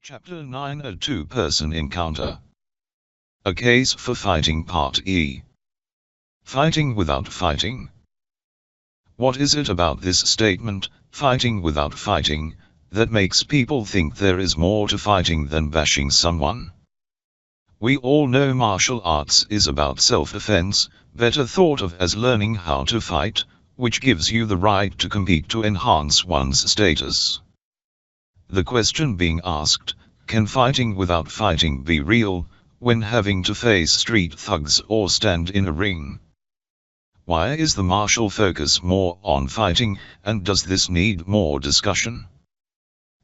Chapter 9: A Two-Person Encounter. A Case for Fighting Part E. Fighting without fighting. What is it about this statement, fighting without fighting, that makes people think there is more to fighting than bashing someone? We all know martial arts is about self-defense, better thought of as learning how to fight, which gives you the right to compete to enhance one's status. The question being asked, can fighting without fighting be real, when having to face street thugs or stand in a ring? Why is the martial focus more on fighting, and does this need more discussion?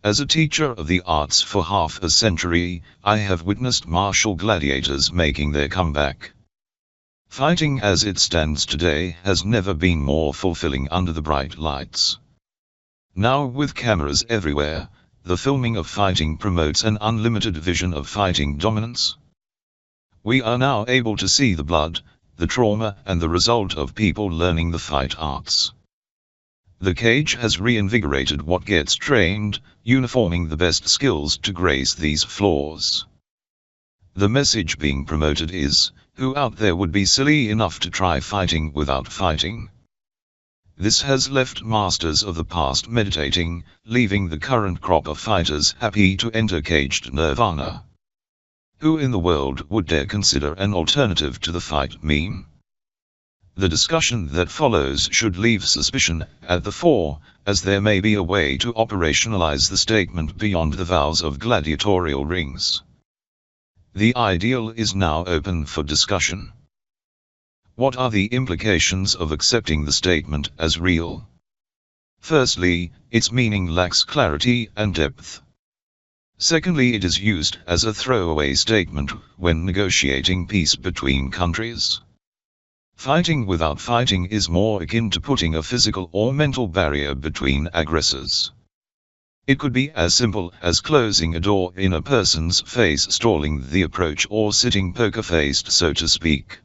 As a teacher of the arts for half a century, I have witnessed martial gladiators making their comeback. Fighting as it stands today has never been more fulfilling under the bright lights. Now, with cameras everywhere, the filming of fighting promotes an unlimited vision of fighting dominance. We are now able to see the blood, the trauma, and the result of people learning the fight arts. The cage has reinvigorated what gets trained, uniforming the best skills to grace these floors. The message being promoted is, who out there would be silly enough to try fighting without fighting? This has left masters of the past meditating, leaving the current crop of fighters happy to enter caged nirvana. Who in the world would dare consider an alternative to the fight meme? The discussion that follows should leave suspicion at the fore, as there may be a way to operationalize the statement beyond the vows of gladiatorial rings. The ideal is now open for discussion. What are the implications of accepting the statement as real? Firstly, its meaning lacks clarity and depth. Secondly, it is used as a throwaway statement when negotiating peace between countries. Fighting without fighting is more akin to putting a physical or mental barrier between aggressors. It could be as simple as closing a door in a person's face, stalling the approach, or sitting poker-faced, so to speak.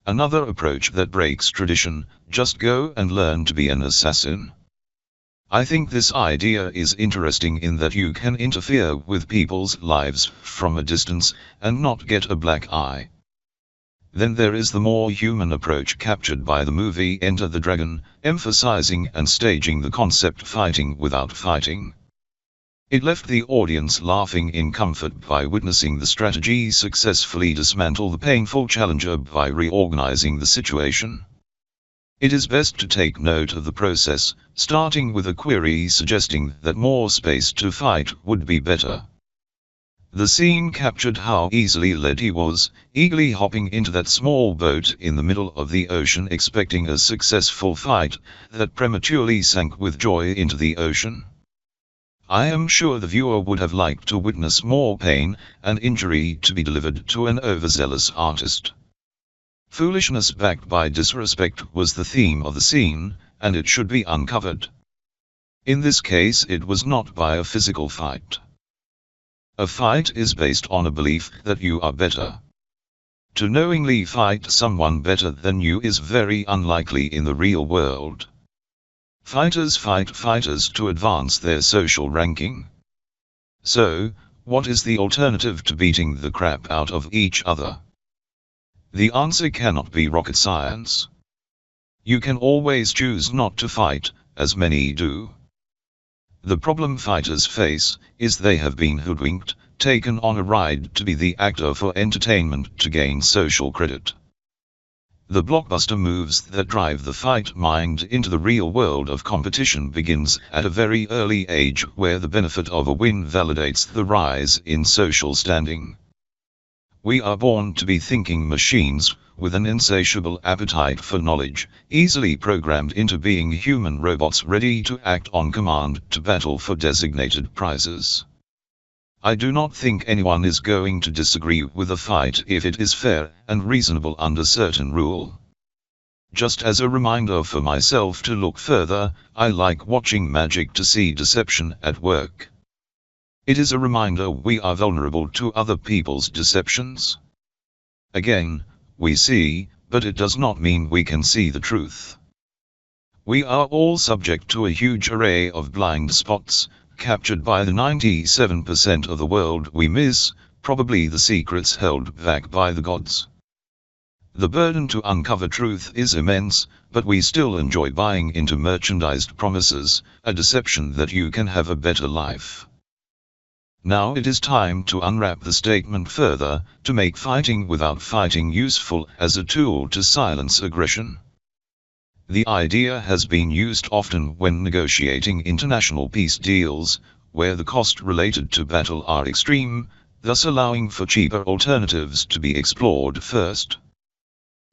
Another approach that breaks tradition: just go and learn to be an assassin. I think this idea is interesting in that you can interfere with people's lives from a distance, and not get a black eye. Then there is the more human approach captured by the movie Enter the Dragon, emphasizing and staging the concept fighting without fighting. It left the audience laughing in comfort by witnessing the strategy successfully dismantle the painful challenger by reorganizing the situation. It is best to take note of the process, starting with a query suggesting that more space to fight would be better. The scene captured how easily led he was, eagerly hopping into that small boat in the middle of the ocean, expecting a successful fight that prematurely sank with joy into the ocean. I am sure the viewer would have liked to witness more pain and injury to be delivered to an overzealous artist. Foolishness backed by disrespect was the theme of the scene, and it should be uncovered. In this case, it was not by a physical fight. A fight is based on a belief that you are better. To knowingly fight someone better than you is very unlikely in the real world. Fighters fight fighters to advance their social ranking. So, what is the alternative to beating the crap out of each other? The answer cannot be rocket science. You can always choose not to fight, as many do. The problem fighters face is they have been hoodwinked, taken on a ride to be the actor for entertainment to gain social credit. The blockbuster moves that drive the fight mind into the real world of competition begins at a very early age, where the benefit of a win validates the rise in social standing. We are born to be thinking machines, with an insatiable appetite for knowledge, easily programmed into being human robots ready to act on command to battle for designated prizes. I do not think anyone is going to disagree with a fight if it is fair and reasonable under certain rule. Just as a reminder for myself to look further, I like watching magic to see deception at work. It is a reminder we are vulnerable to other people's deceptions. Again, we see, but it does not mean we can see the truth. We are all subject to a huge array of blind spots, captured by the 97% of the world we miss, probably the secrets held back by the gods. The burden to uncover truth is immense, but we still enjoy buying into merchandised promises, a deception that you can have a better life. Now it is time to unwrap the statement further, to make fighting without fighting useful as a tool to silence aggression. The idea has been used often when negotiating international peace deals, where the costs related to battle are extreme, thus allowing for cheaper alternatives to be explored first.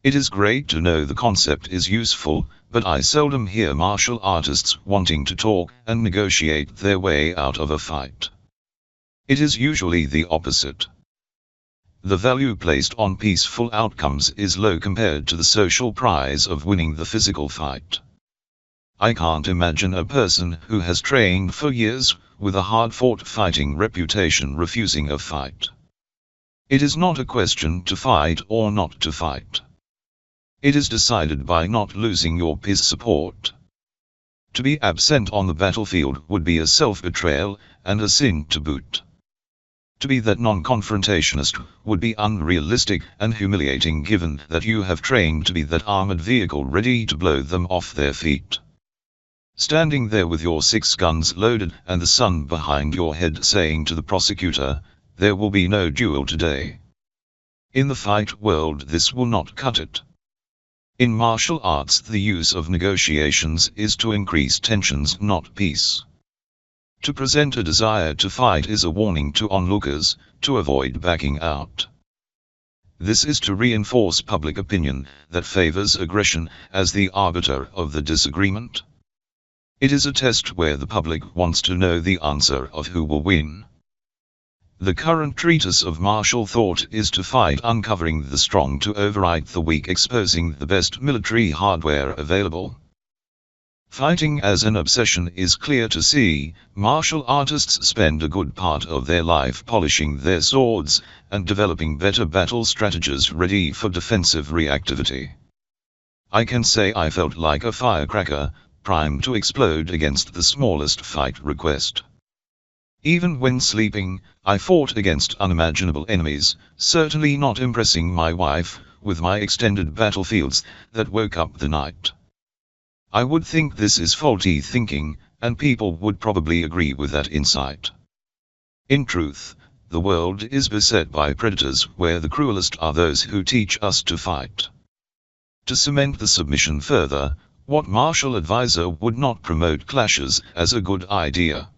It is great to know the concept is useful, but I seldom hear martial artists wanting to talk and negotiate their way out of a fight. It is usually the opposite. The value placed on peaceful outcomes is low compared to the social prize of winning the physical fight. I can't imagine a person who has trained for years, with a hard-fought fighting reputation, refusing a fight. It is not a question to fight or not to fight. It is decided by not losing your peace support. To be absent on the battlefield would be a self-betrayal, and a sin to boot. To be that non-confrontationist would be unrealistic and humiliating, given that you have trained to be that armored vehicle ready to blow them off their feet. Standing there with your 6 guns loaded and the sun behind your head saying to the prosecutor, "There will be no duel today." In the fight world this will not cut it. In martial arts the use of negotiations is to increase tensions, not peace. To present a desire to fight is a warning to onlookers, to avoid backing out. This is to reinforce public opinion that favors aggression as the arbiter of the disagreement. It is a test where the public wants to know the answer of who will win. The current treatise of martial thought is to fight, uncovering the strong to override the weak, exposing the best military hardware available. Fighting as an obsession is clear to see. Martial artists spend a good part of their life polishing their swords, and developing better battle strategies ready for defensive reactivity. I can say I felt like a firecracker, primed to explode against the smallest fight request. Even when sleeping, I fought against unimaginable enemies, certainly not impressing my wife with my extended battlefields that woke up the night. I would think this is faulty thinking, and people would probably agree with that insight. In truth, the world is beset by predators where the cruelest are those who teach us to fight. To cement the submission further, what martial advisor would not promote clashes as a good idea?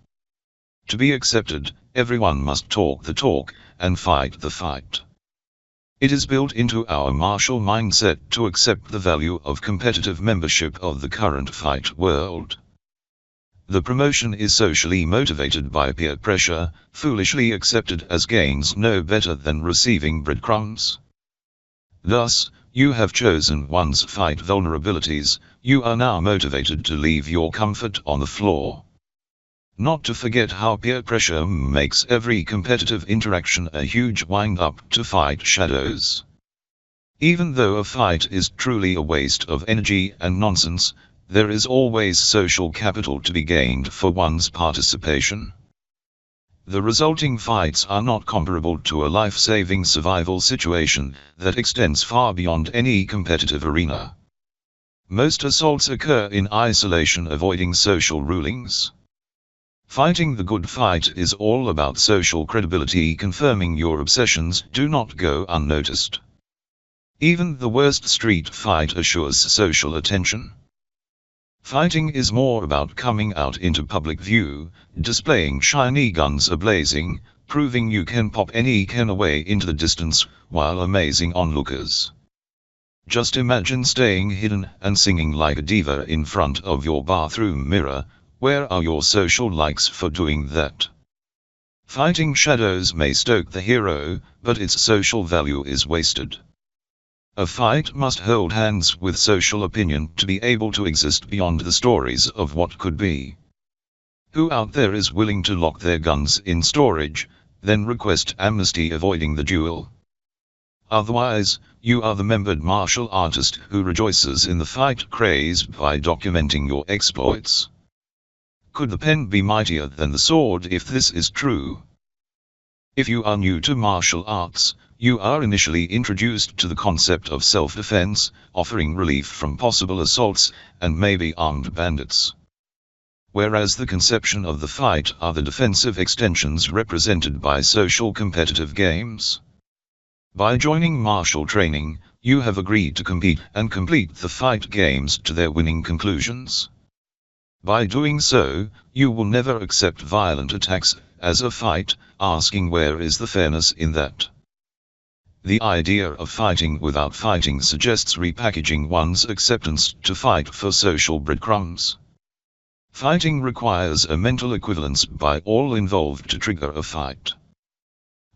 To be accepted, everyone must talk the talk, and fight the fight. It is built into our martial mindset to accept the value of competitive membership of the current fight world. The promotion is socially motivated by peer pressure, foolishly accepted as gains no better than receiving breadcrumbs. Thus, you have chosen one's fight vulnerabilities, you are now motivated to leave your comfort on the floor. Not to forget how peer pressure makes every competitive interaction a huge wind-up to fight shadows. Even though a fight is truly a waste of energy and nonsense, there is always social capital to be gained for one's participation. The resulting fights are not comparable to a life-saving survival situation that extends far beyond any competitive arena. Most assaults occur in isolation, avoiding social rulings. Fighting the good fight is all about social credibility, confirming your obsessions do not go unnoticed. Even the worst street fight assures social attention. Fighting is more about coming out into public view, displaying shiny guns ablazing, proving you can pop any can away into the distance, while amazing onlookers. Just imagine staying hidden and singing like a diva in front of your bathroom mirror. Where are your social likes for doing that? Fighting shadows may stoke the hero, but its social value is wasted. A fight must hold hands with social opinion to be able to exist beyond the stories of what could be. Who out there is willing to lock their guns in storage, then request amnesty, avoiding the duel? Otherwise, you are the membered martial artist who rejoices in the fight craze by documenting your exploits. Could the pen be mightier than the sword if this is true? If you are new to martial arts, you are initially introduced to the concept of self-defense, offering relief from possible assaults, and maybe armed bandits. Whereas the conception of the fight are the defensive extensions represented by social competitive games. By joining martial training, you have agreed to compete and complete the fight games to their winning conclusions. By doing so, you will never accept violent attacks as a fight, asking where is the fairness in that. The idea of fighting without fighting suggests repackaging one's acceptance to fight for social breadcrumbs. Fighting requires a mental equivalence by all involved to trigger a fight.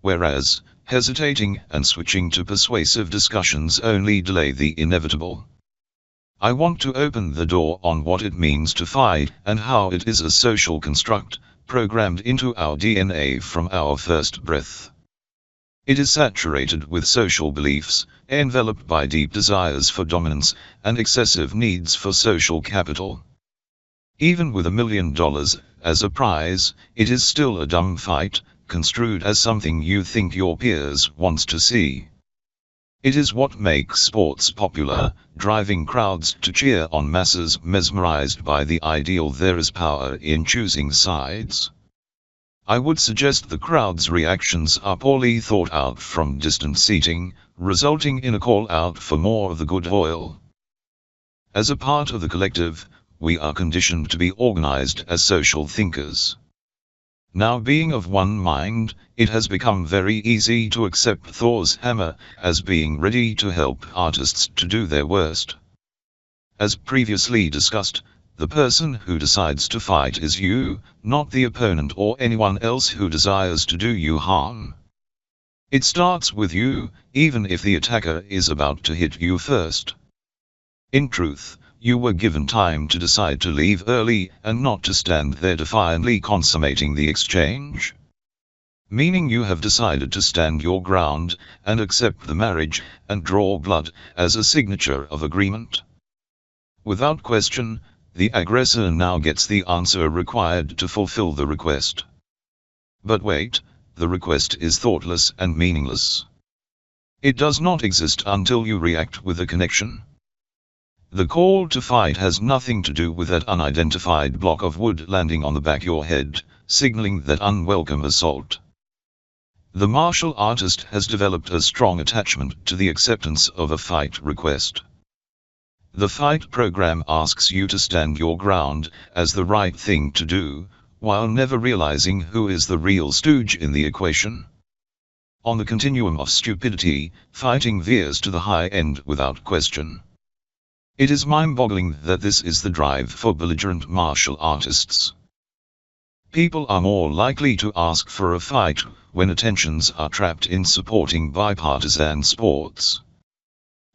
Whereas, hesitating and switching to persuasive discussions only delay the inevitable. I want to open the door on what it means to fight and how it is a social construct, programmed into our DNA from our first breath. It is saturated with social beliefs, enveloped by deep desires for dominance, and excessive needs for social capital. Even with $1 million as a prize, it is still a dumb fight, construed as something you think your peers want to see. It is what makes sports popular, driving crowds to cheer on masses mesmerized by the ideal there is power in choosing sides. I would suggest the crowd's reactions are poorly thought out from distant seating, resulting in a call out for more of the good oil. As a part of the collective, we are conditioned to be organized as social thinkers. Now being of one mind, it has become very easy to accept Thor's hammer as being ready to help artists to do their worst. As previously discussed, the person who decides to fight is you, not the opponent or anyone else who desires to do you harm. It starts with you, even if the attacker is about to hit you first. In truth, you were given time to decide to leave early and not to stand there defiantly consummating the exchange. Meaning you have decided to stand your ground and accept the marriage and draw blood as a signature of agreement. Without question, the aggressor now gets the answer required to fulfill the request. But wait, the request is thoughtless and meaningless. It does not exist until you react with a connection. The call to fight has nothing to do with that unidentified block of wood landing on the back of your head, signaling that unwelcome assault. The martial artist has developed a strong attachment to the acceptance of a fight request. The fight program asks you to stand your ground as the right thing to do, while never realizing who is the real stooge in the equation. On the continuum of stupidity, fighting veers to the high end without question. It is mind-boggling that this is the drive for belligerent martial artists. People are more likely to ask for a fight when attentions are trapped in supporting bipartisan sports.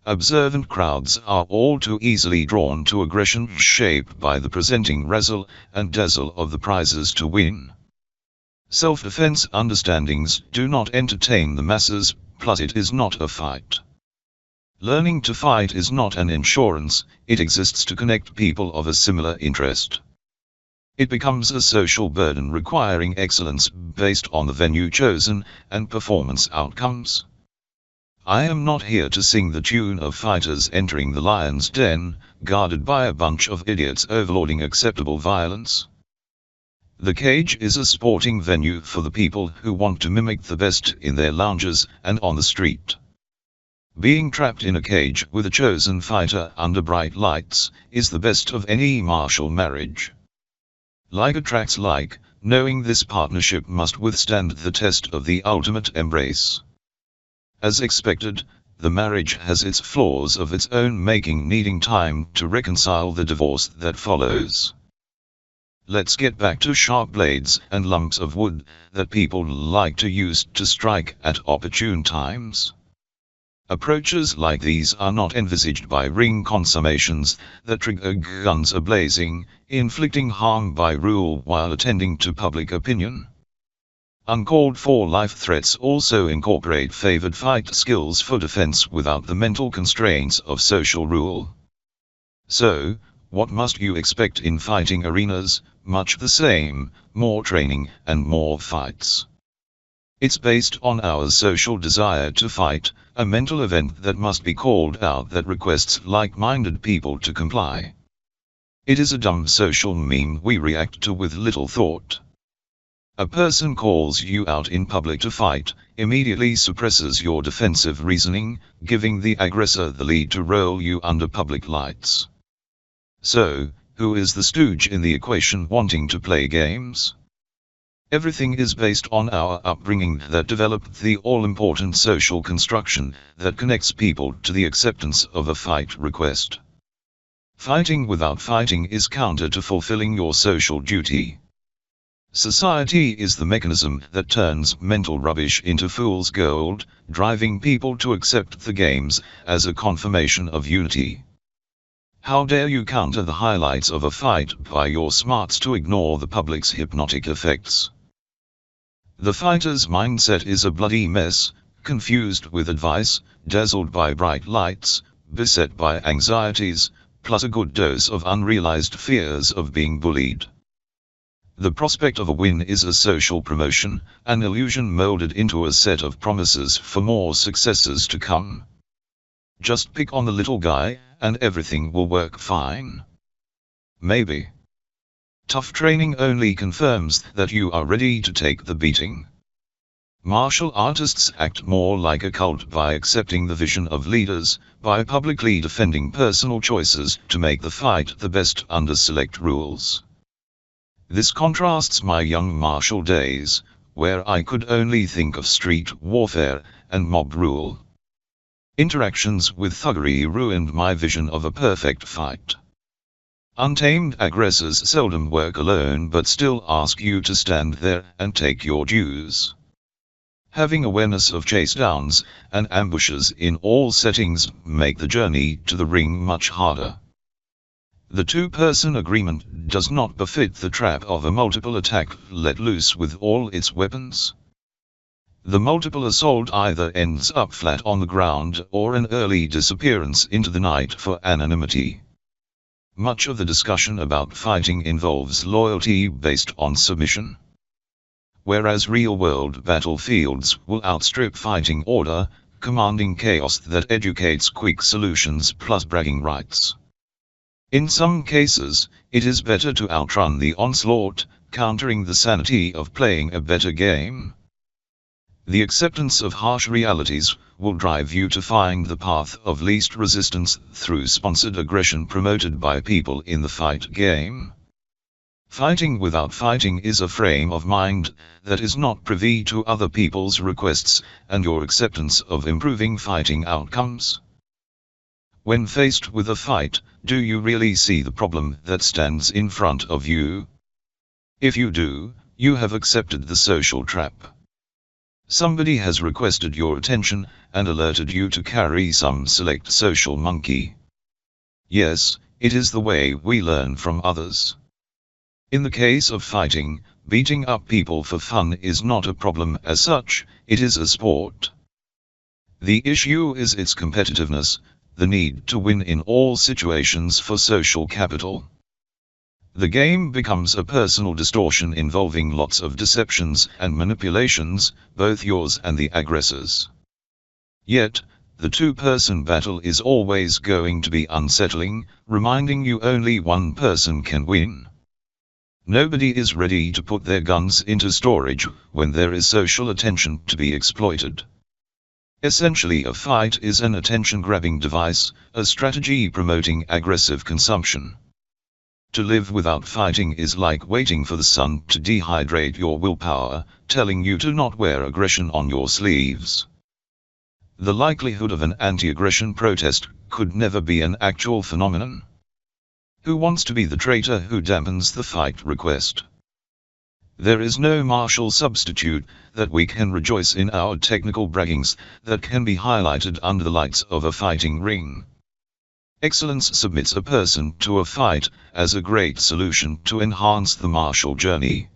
Observant crowds are all too easily drawn to aggression shaped by the presenting razzle and dazzle of the prizes to win. Self-defense understandings do not entertain the masses, plus it is not a fight. Learning to fight is not an insurance, it exists to connect people of a similar interest. It becomes a social burden requiring excellence based on the venue chosen and performance outcomes. I am not here to sing the tune of fighters entering the lion's den, guarded by a bunch of idiots overlording acceptable violence. The cage is a sporting venue for the people who want to mimic the best in their lounges and on the street. Being trapped in a cage with a chosen fighter under bright lights is the best of any martial marriage. Like attracts like, knowing this partnership must withstand the test of the ultimate embrace. As expected, the marriage has its flaws of its own making, needing time to reconcile the divorce that follows. Let's get back to sharp blades and lumps of wood that people like to use to strike at opportune times. Approaches like these are not envisaged by ring consummations that trigger guns a-blazing, inflicting harm by rule while attending to public opinion. Uncalled for life threats also incorporate favored fight skills for defense without the mental constraints of social rule. So, What must you expect in fighting arenas? Much the same, more training and more fights. It's based on our social desire to fight, a mental event that must be called out that requests like-minded people to comply. It is a dumb social meme we react to with little thought. A person calls you out in public to fight, immediately suppresses your defensive reasoning, giving the aggressor the lead to roll you under public lights. So, who is the stooge in the equation wanting to play games? Everything is based on our upbringing that developed the all-important social construction that connects people to the acceptance of a fight request. Fighting without fighting is counter to fulfilling your social duty. Society is the mechanism that turns mental rubbish into fool's gold, driving people to accept the games as a confirmation of unity. How dare you counter the highlights of a fight by your smarts to ignore the public's hypnotic effects? The fighter's mindset is a bloody mess, confused with advice, dazzled by bright lights, beset by anxieties, plus a good dose of unrealized fears of being bullied. The prospect of a win is a social promotion, an illusion molded into a set of promises for more successes to come. Just pick on the little guy, and everything will work fine. Maybe. Tough training only confirms that you are ready to take the beating. Martial artists act more like a cult by accepting the vision of leaders, by publicly defending personal choices to make the fight the best under select rules. This contrasts my young martial days, where I could only think of street warfare and mob rule. Interactions with thuggery ruined my vision of a perfect fight. Untamed aggressors seldom work alone but still ask you to stand there and take your dues. Having awareness of chase downs and ambushes in all settings make the journey to the ring much harder. The two-person agreement does not befit the trap of a multiple attack let loose with all its weapons. The multiple assault either ends up flat on the ground or an early disappearance into the night for anonymity. Much of the discussion about fighting involves loyalty based on submission. Whereas real-world battlefields will outstrip fighting order, commanding chaos that educates quick solutions plus bragging rights. In some cases, it is better to outrun the onslaught, countering the sanity of playing a better game. The acceptance of harsh realities will drive you to find the path of least resistance through sponsored aggression promoted by people in the fight game. Fighting without fighting is a frame of mind that is not privy to other people's requests and your acceptance of improving fighting outcomes. When faced with a fight, do you really see the problem that stands in front of you? If you do, you have accepted the social trap. Somebody has requested your attention and alerted you to carry some select social monkey. Yes, it is the way we learn from others. In the case of fighting, beating up people for fun is not a problem as such, it is a sport. The issue is its competitiveness, the need to win in all situations for social capital. The game becomes a personal distortion involving lots of deceptions and manipulations, both yours and the aggressor's. Yet, the two-person battle is always going to be unsettling, reminding you only one person can win. Nobody is ready to put their guns into storage when there is social attention to be exploited. Essentially, a fight is an attention-grabbing device, a strategy promoting aggressive consumption. To live without fighting is like waiting for the sun to dehydrate your willpower, telling you to not wear aggression on your sleeves. The likelihood of an anti-aggression protest could never be an actual phenomenon. Who wants to be the traitor who dampens the fight request? There is no martial substitute that we can rejoice in our technical braggings that can be highlighted under the lights of a fighting ring. Excellence submits a person to a fight as a great solution to enhance the martial journey.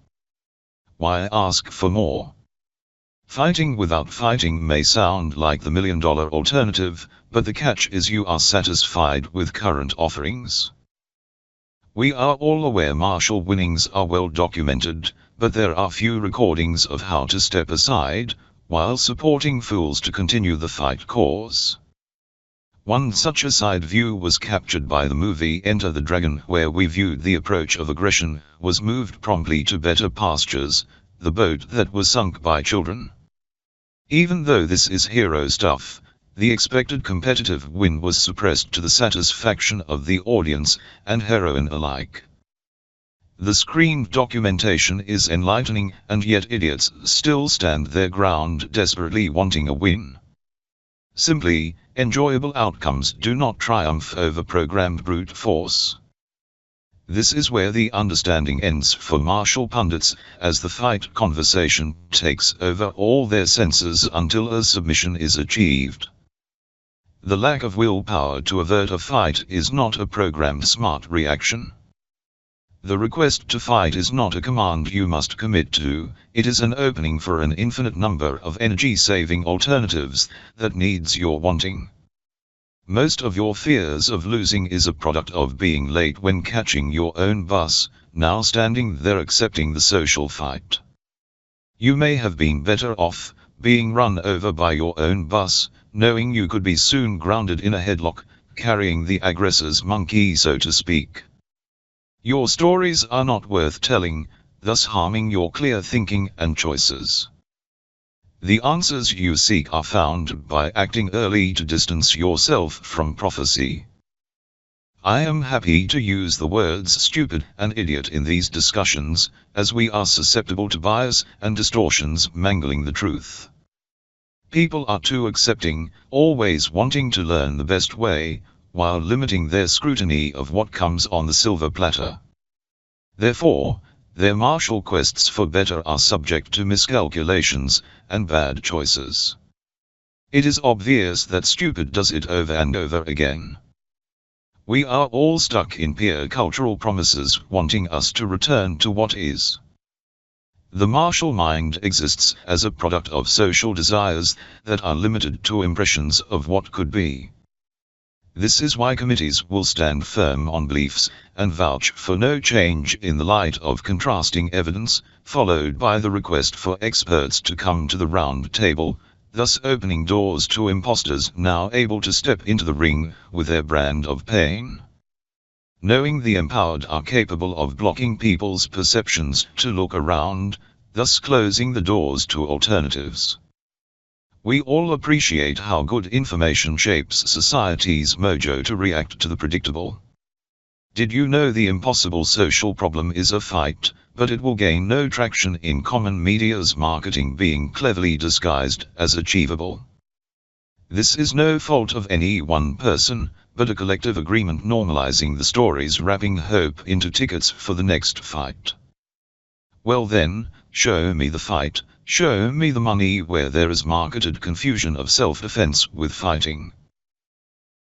Why ask for more? Fighting without fighting may sound like the million-dollar alternative, but the catch is you are satisfied with current offerings. We are all aware martial winnings are well documented, but there are few recordings of how to step aside, while supporting fools to continue the fight course. One such a side view was captured by the movie Enter the Dragon, where we viewed the approach of aggression was moved promptly to better pastures, the boat that was sunk by children. Even though this is hero stuff, the expected competitive win was suppressed to the satisfaction of the audience and heroine alike. The screen documentation is enlightening, and yet idiots still stand their ground, desperately wanting a win. Simply, enjoyable outcomes do not triumph over programmed brute force. This is where the understanding ends for martial pundits, as the fight conversation takes over all their senses until a submission is achieved. The lack of willpower to avert a fight is not a programmed smart reaction. The request to fight is not a command you must commit to, it is an opening for an infinite number of energy-saving alternatives that needs your wanting. Most of your fears of losing is a product of being late when catching your own bus, now standing there accepting the social fight. You may have been better off being run over by your own bus, knowing you could be soon grounded in a headlock, carrying the aggressor's monkey, so to speak. Your stories are not worth telling, thus harming your clear thinking and choices. The answers you seek are found by acting early to distance yourself from prophecy. I am happy to use the words stupid and idiot in these discussions, as we are susceptible to bias and distortions mangling the truth. People are too accepting, always wanting to learn the best way, while limiting their scrutiny of what comes on the silver platter. Therefore, their martial quests for better are subject to miscalculations and bad choices. It is obvious that stupid does it over and over again. We are all stuck in peer cultural promises wanting us to return to what is. The martial mind exists as a product of social desires that are limited to impressions of what could be. This is why committees will stand firm on beliefs and vouch for no change in the light of contrasting evidence, followed by the request for experts to come to the round table, thus opening doors to imposters now able to step into the ring with their brand of pain. Knowing the empowered are capable of blocking people's perceptions to look around, thus closing the doors to alternatives. We all appreciate how good information shapes society's mojo to react to the predictable. Did you know the impossible social problem is a fight, but it will gain no traction in common media's marketing being cleverly disguised as achievable? This is no fault of any one person, but a collective agreement normalizing the stories, wrapping hope into tickets for the next fight. Well then, show me the fight. Show me the money where there is marketed confusion of self-defense with fighting.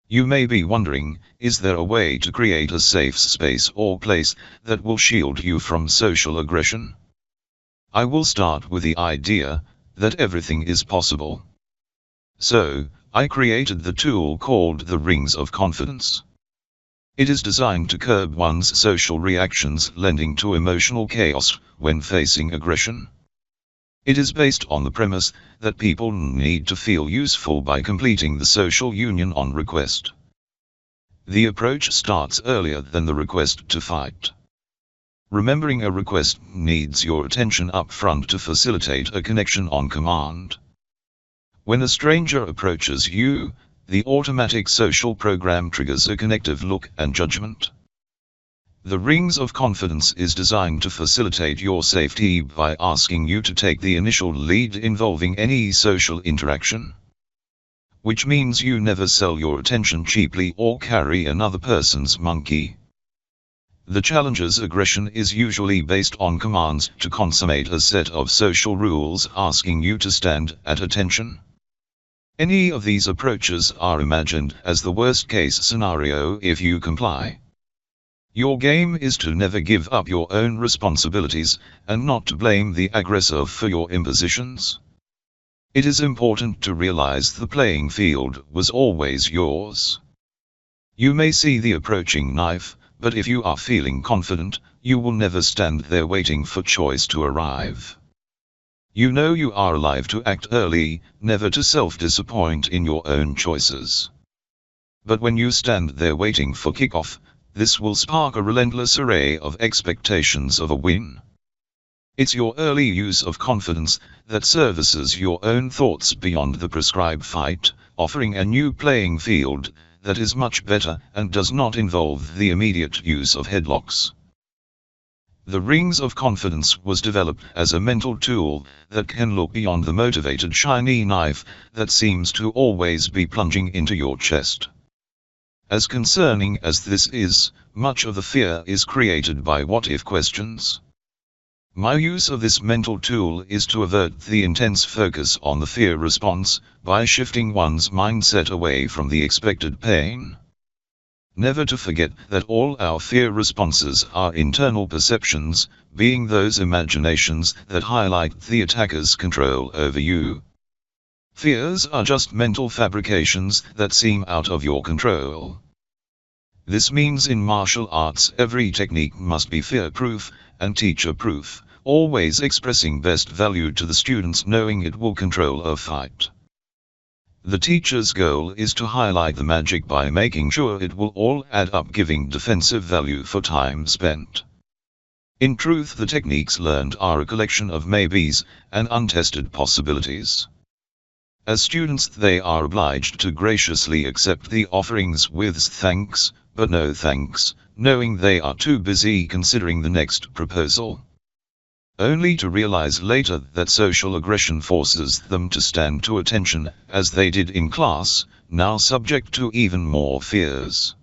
You may be wondering, is there a way to create a safe space or place that will shield you from social aggression? I will start with the idea that everything is possible. So, I created the tool called the Rings of Confidence. It is designed to curb one's social reactions, lending to emotional chaos when facing aggression. It is based on the premise that people need to feel useful by completing the social union on request. The approach starts earlier than the request to fight. Remembering a request needs your attention up front to facilitate a connection on command. When a stranger approaches you, the automatic social program triggers a connective look and judgment. The Rings of Confidence is designed to facilitate your safety by asking you to take the initial lead involving any social interaction. Which means you never sell your attention cheaply or carry another person's monkey. The challenger's aggression is usually based on commands to consummate a set of social rules asking you to stand at attention. Any of these approaches are imagined as the worst-case scenario if you comply. Your game is to never give up your own responsibilities, and not to blame the aggressor for your impositions. It is important to realize the playing field was always yours. You may see the approaching knife, but if you are feeling confident, you will never stand there waiting for choice to arrive. You know you are alive to act early, never to self-disappoint in your own choices. But when you stand there waiting for kickoff, this will spark a relentless array of expectations of a win. It's your early use of confidence that services your own thoughts beyond the prescribed fight, offering a new playing field that is much better and does not involve the immediate use of headlocks. The rings of confidence was developed as a mental tool that can look beyond the motivated shiny knife that seems to always be plunging into your chest. As concerning as this is, much of the fear is created by what-if questions. My use of this mental tool is to avert the intense focus on the fear response, by shifting one's mindset away from the expected pain. Never to forget that all our fear responses are internal perceptions, being those imaginations that highlight the attacker's control over you. Fears are just mental fabrications that seem out of your control. This means in martial arts every technique must be fear-proof and teacher-proof, always expressing best value to the students knowing it will control a fight. The teacher's goal is to highlight the magic by making sure it will all add up, giving defensive value for time spent. In truth, the techniques learned are a collection of maybes and untested possibilities. As students, they are obliged to graciously accept the offerings with thanks, but no thanks, knowing they are too busy considering the next proposal. Only to realize later that social aggression forces them to stand to attention, as they did in class, now subject to even more fears.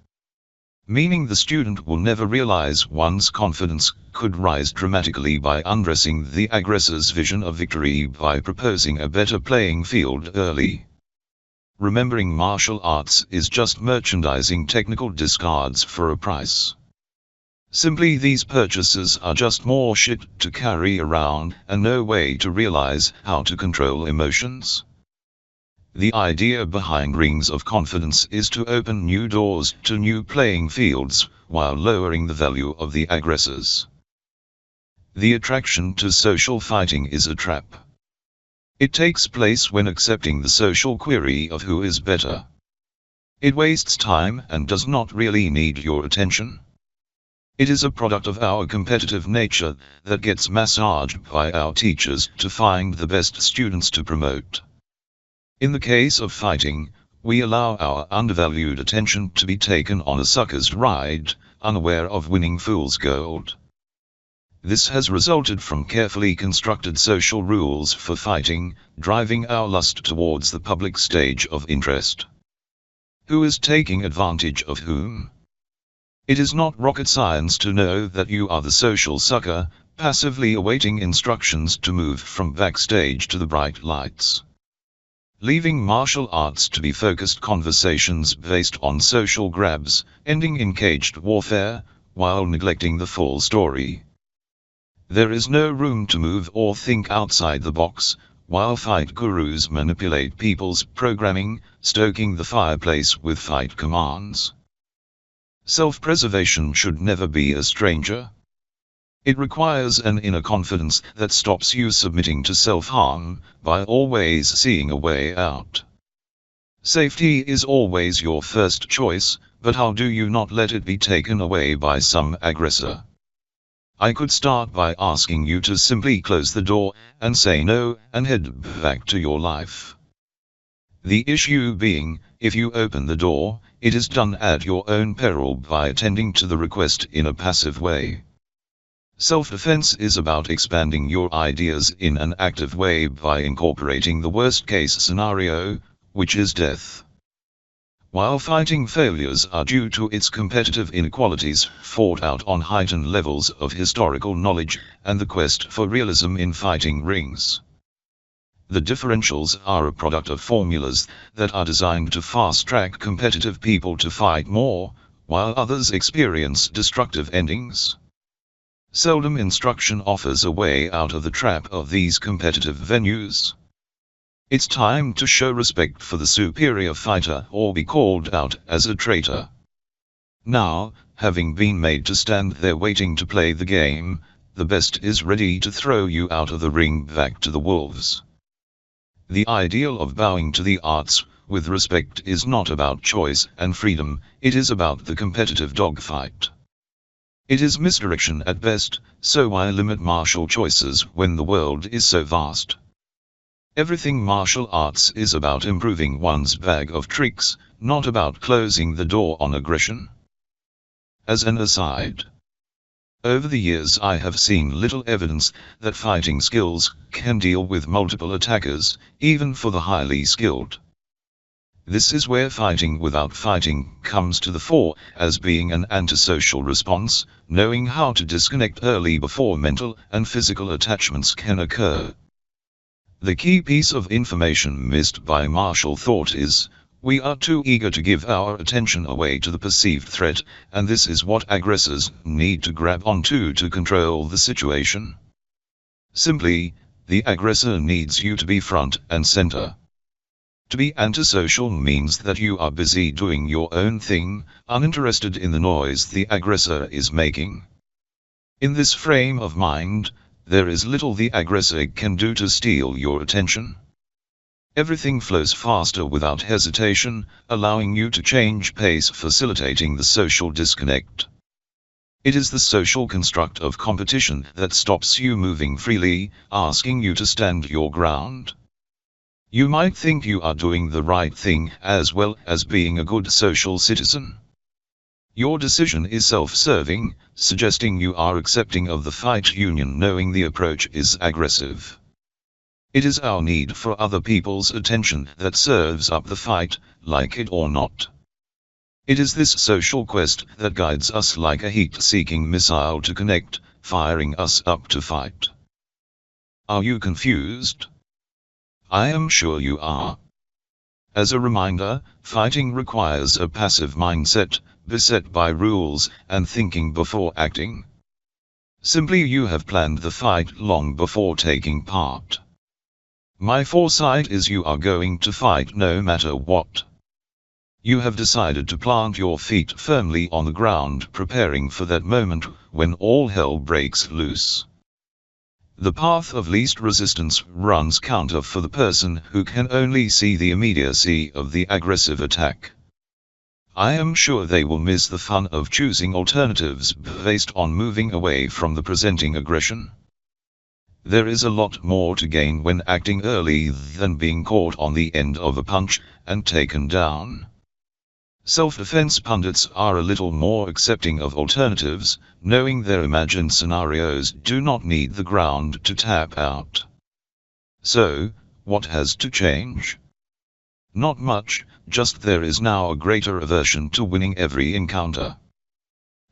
Meaning the student will never realize one's confidence could rise dramatically by undressing the aggressor's vision of victory by proposing a better playing field early. Remembering martial arts is just merchandising technical discards for a price. Simply these purchases are just more shit to carry around and no way to realize how to control emotions. The idea behind rings of confidence is to open new doors to new playing fields, while lowering the value of the aggressors. The attraction to social fighting is a trap. It takes place when accepting the social query of who is better. It wastes time and does not really need your attention. It is a product of our competitive nature that gets massaged by our teachers to find the best students to promote. In the case of fighting, we allow our undervalued attention to be taken on a sucker's ride, unaware of winning fool's gold. This has resulted from carefully constructed social rules for fighting, driving our lust towards the public stage of interest. Who is taking advantage of whom? It is not rocket science to know that you are the social sucker, passively awaiting instructions to move from backstage to the bright lights. Leaving martial arts to be focused conversations based on social grabs, ending in caged warfare, while neglecting the full story. There is no room to move or think outside the box, while fight gurus manipulate people's programming, stoking the fireplace with fight commands. Self-preservation should never be a stranger. It requires an inner confidence that stops you submitting to self-harm, by always seeing a way out. Safety is always your first choice, but how do you not let it be taken away by some aggressor? I could start by asking you to simply close the door, and say no, and head back to your life. The issue being, if you open the door, it is done at your own peril by attending to the request in a passive way. Self-defense is about expanding your ideas in an active way by incorporating the worst-case scenario, which is death. While fighting failures are due to its competitive inequalities fought out on heightened levels of historical knowledge and the quest for realism in fighting rings. The differentials are a product of formulas that are designed to fast-track competitive people to fight more, while others experience destructive endings. Seldom instruction offers a way out of the trap of these competitive venues. It's time to show respect for the superior fighter or be called out as a traitor. Now, having been made to stand there waiting to play the game, the best is ready to throw you out of the ring back to the wolves. The ideal of bowing to the arts with respect is not about choice and freedom, it is about the competitive dogfight. It is misdirection at best, so why limit martial choices when the world is so vast? Everything martial arts is about improving one's bag of tricks, not about closing the door on aggression. As an aside, over the years I have seen little evidence that fighting skills can deal with multiple attackers, even for the highly skilled. This is where fighting without fighting comes to the fore as being an antisocial response, knowing how to disconnect early before mental and physical attachments can occur. The key piece of information missed by martial thought is, we are too eager to give our attention away to the perceived threat, and this is what aggressors need to grab onto to control the situation. Simply, the aggressor needs you to be front and center. To be antisocial means that you are busy doing your own thing, uninterested in the noise the aggressor is making. In this frame of mind, there is little the aggressor can do to steal your attention. Everything flows faster without hesitation, allowing you to change pace, facilitating the social disconnect. It is the social construct of competition that stops you moving freely, asking you to stand your ground. You might think you are doing the right thing as well as being a good social citizen. Your decision is self-serving, suggesting you are accepting of the fight union knowing the approach is aggressive. It is our need for other people's attention that serves up the fight, like it or not. It is this social quest that guides us like a heat-seeking missile to connect, firing us up to fight. Are you confused? I am sure you are. As a reminder, fighting requires a passive mindset, beset by rules and thinking before acting. Simply you have planned the fight long before taking part. My foresight is you are going to fight no matter what. You have decided to plant your feet firmly on the ground, preparing for that moment when all hell breaks loose. The path of least resistance runs counter for the person who can only see the immediacy of the aggressive attack. I am sure they will miss the fun of choosing alternatives based on moving away from the presenting aggression. There is a lot more to gain when acting early than being caught on the end of a punch and taken down. Self-defense pundits are a little more accepting of alternatives, knowing their imagined scenarios do not need the ground to tap out. So, what has to change? Not much, just there is now a greater aversion to winning every encounter.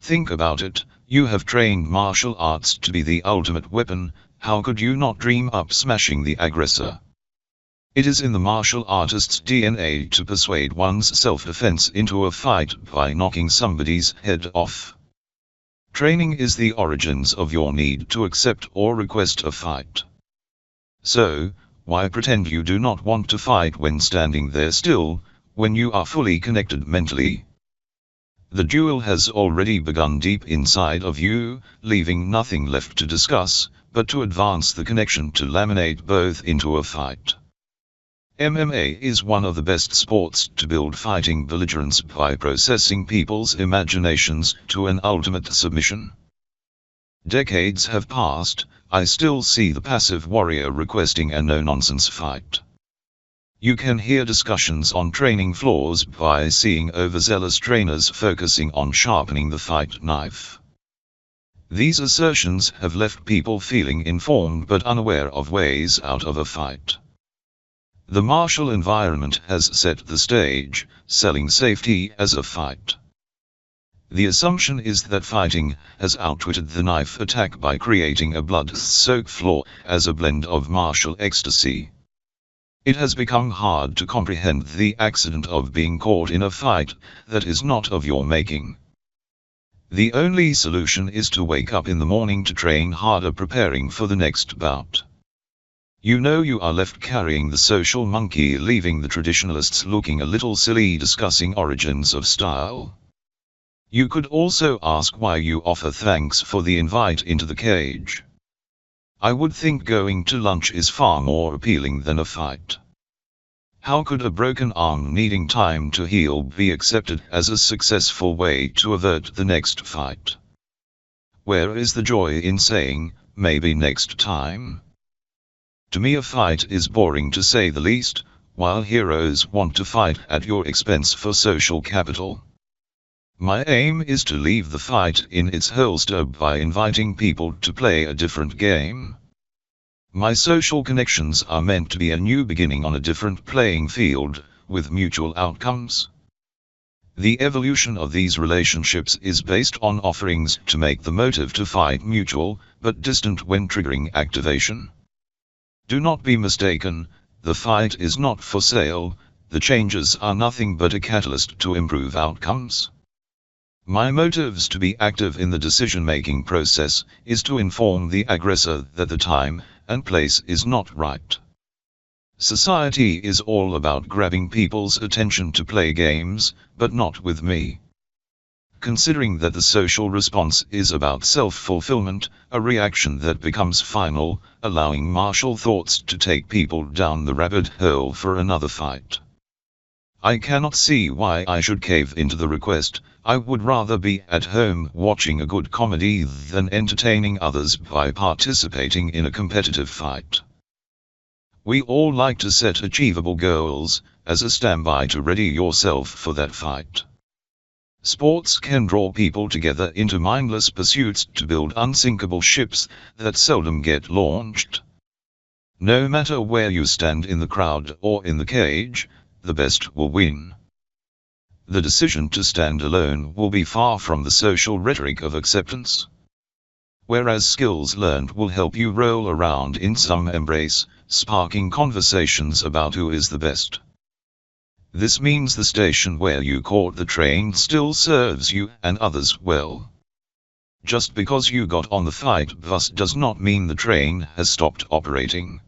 Think about it, you have trained martial arts to be the ultimate weapon, how could you not dream up smashing the aggressor? It is in the martial artist's DNA to persuade one's self-defense into a fight by knocking somebody's head off. Training is the origins of your need to accept or request a fight. So, why pretend you do not want to fight when standing there still, when you are fully connected mentally? The duel has already begun deep inside of you, leaving nothing left to discuss, but to advance the connection to laminate both into a fight. MMA is one of the best sports to build fighting belligerence by processing people's imaginations to an ultimate submission. Decades have passed, I still see the passive warrior requesting a no-nonsense fight. You can hear discussions on training floors by seeing overzealous trainers focusing on sharpening the fight knife. These assertions have left people feeling informed but unaware of ways out of a fight. The martial environment has set the stage, selling safety as a fight. The assumption is that fighting has outwitted the knife attack by creating a blood-soaked floor as a blend of martial ecstasy. It has become hard to comprehend the accident of being caught in a fight that is not of your making. The only solution is to wake up in the morning to train harder, preparing for the next bout. You know you are left carrying the social monkey, leaving the traditionalists looking a little silly discussing origins of style. You could also ask why you offer thanks for the invite into the cage. I would think going to lunch is far more appealing than a fight. How could a broken arm needing time to heal be accepted as a successful way to avert the next fight? Where is the joy in saying, maybe next time? To me, a fight is boring to say the least, while heroes want to fight at your expense for social capital. My aim is to leave the fight in its holster by inviting people to play a different game. My social connections are meant to be a new beginning on a different playing field, with mutual outcomes. The evolution of these relationships is based on offerings to make the motive to fight mutual, but distant when triggering activation. Do not be mistaken, the fight is not for sale, the changes are nothing but a catalyst to improve outcomes. My motives to be active in the decision-making process is to inform the aggressor that the time and place is not right. Society is all about grabbing people's attention to play games, but not with me. Considering that the social response is about self-fulfillment, a reaction that becomes final, allowing martial thoughts to take people down the rabbit hole for another fight. I cannot see why I should cave into the request. I would rather be at home watching a good comedy than entertaining others by participating in a competitive fight. We all like to set achievable goals, as a standby to ready yourself for that fight. Sports can draw people together into mindless pursuits to build unsinkable ships that seldom get launched. No matter where you stand in the crowd or in the cage, the best will win. The decision to stand alone will be far from the social rhetoric of acceptance. Whereas skills learned will help you roll around in some embrace, sparking conversations about who is the best. This means the station where you caught the train still serves you and others well. Just because you got on the fight bus does not mean the train has stopped operating.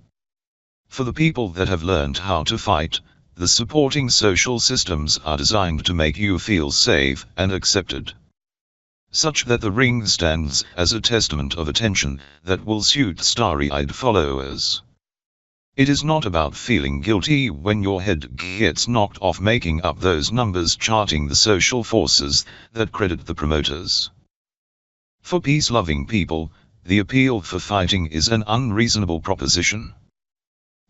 For the people that have learned how to fight, the supporting social systems are designed to make you feel safe and accepted, such that the ring stands as a testament of attention that will suit starry-eyed followers. It is not about feeling guilty when your head gets knocked off making up those numbers charting the social forces that credit the promoters. For peace-loving people, the appeal for fighting is an unreasonable proposition.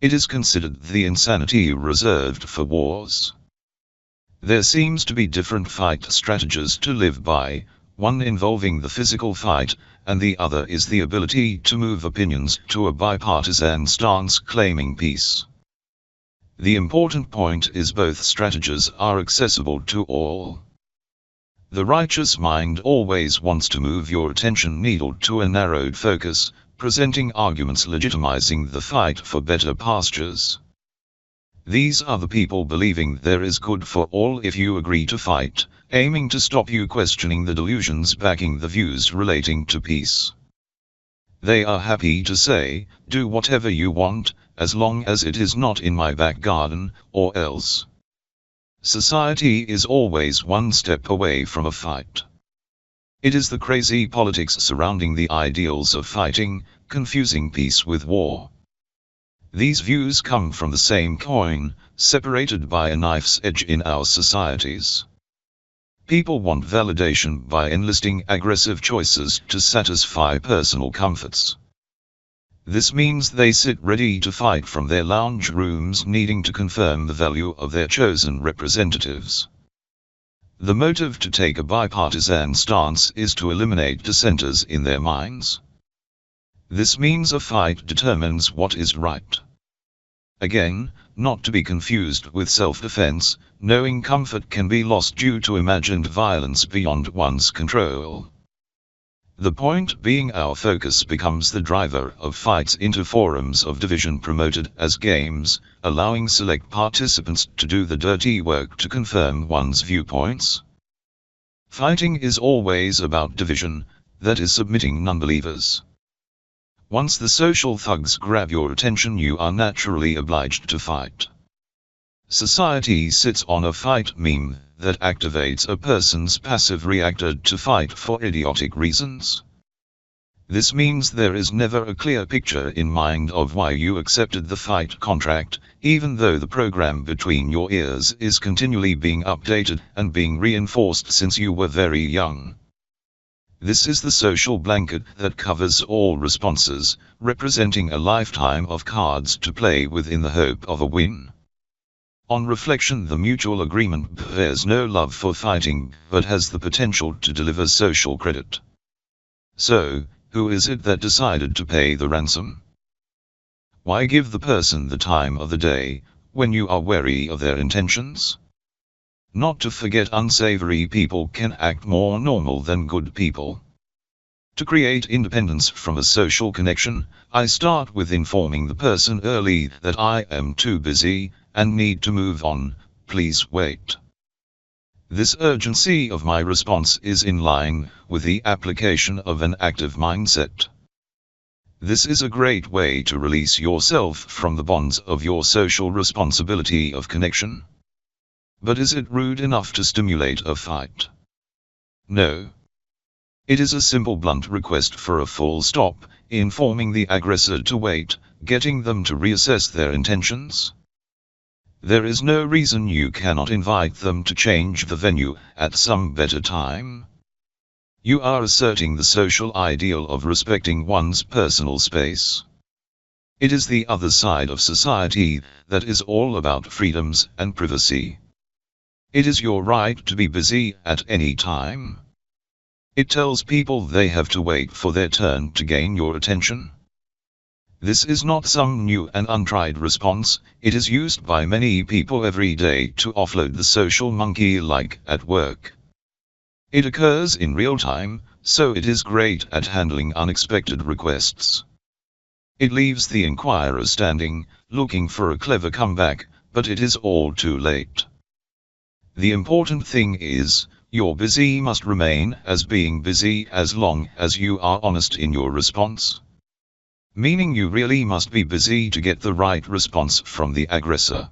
It is considered the insanity reserved for wars. There seems to be different fight strategies to live by, one involving the physical fight, and the other is the ability to move opinions to a bipartisan stance claiming peace. The important point is both strategies are accessible to all. The righteous mind always wants to move your attention needle to a narrowed focus, presenting arguments legitimizing the fight for better pastures. These are the people believing there is good for all if you agree to fight, aiming to stop you questioning the delusions backing the views relating to peace. They are happy to say, do whatever you want, as long as it is not in my back garden, or else. Society is always one step away from a fight. It is the crazy politics surrounding the ideals of fighting, confusing peace with war. These views come from the same coin, separated by a knife's edge in our societies. People want validation by enlisting aggressive choices to satisfy personal comforts. This means they sit ready to fight from their lounge rooms, needing to confirm the value of their chosen representatives. The motive to take a bipartisan stance is to eliminate dissenters in their minds. This means a fight determines what is right. Again, not to be confused with self-defense, knowing comfort can be lost due to imagined violence beyond one's control. The point being our focus becomes the driver of fights into forums of division promoted as games, allowing select participants to do the dirty work to confirm one's viewpoints. Fighting is always about division, that is submitting non-believers. Once the social thugs grab your attention, you are naturally obliged to fight. Society sits on a fight meme that activates a person's passive reactor to fight for idiotic reasons. This means there is never a clear picture in mind of why you accepted the fight contract, even though the program between your ears is continually being updated and being reinforced since you were very young. This is the social blanket that covers all responses, representing a lifetime of cards to play with in the hope of a win. On reflection, the mutual agreement bears no love for fighting, but has the potential to deliver social credit. So, who is it that decided to pay the ransom? Why give the person the time of the day, when you are wary of their intentions? Not to forget, unsavory people can act more normal than good people. To create independence from a social connection, I start with informing the person early that I am too busy, and need to move on, please wait. This urgency of my response is in line with the application of an active mindset. This is a great way to release yourself from the bonds of your social responsibility of connection. But is it rude enough to stimulate a fight? No. It is a simple, blunt request for a full stop, informing the aggressor to wait, getting them to reassess their intentions. There is no reason you cannot invite them to change the venue at some better time. You are asserting the social ideal of respecting one's personal space. It is the other side of society that is all about freedoms and privacy. It is your right to be busy at any time. It tells people they have to wait for their turn to gain your attention. This is not some new and untried response, it is used by many people every day to offload the social monkey like at work. It occurs in real time, so it is great at handling unexpected requests. It leaves the inquirer standing, looking for a clever comeback, but it is all too late. The important thing is, your busy must remain as being busy as long as you are honest in your response. Meaning you really must be busy to get the right response from the aggressor.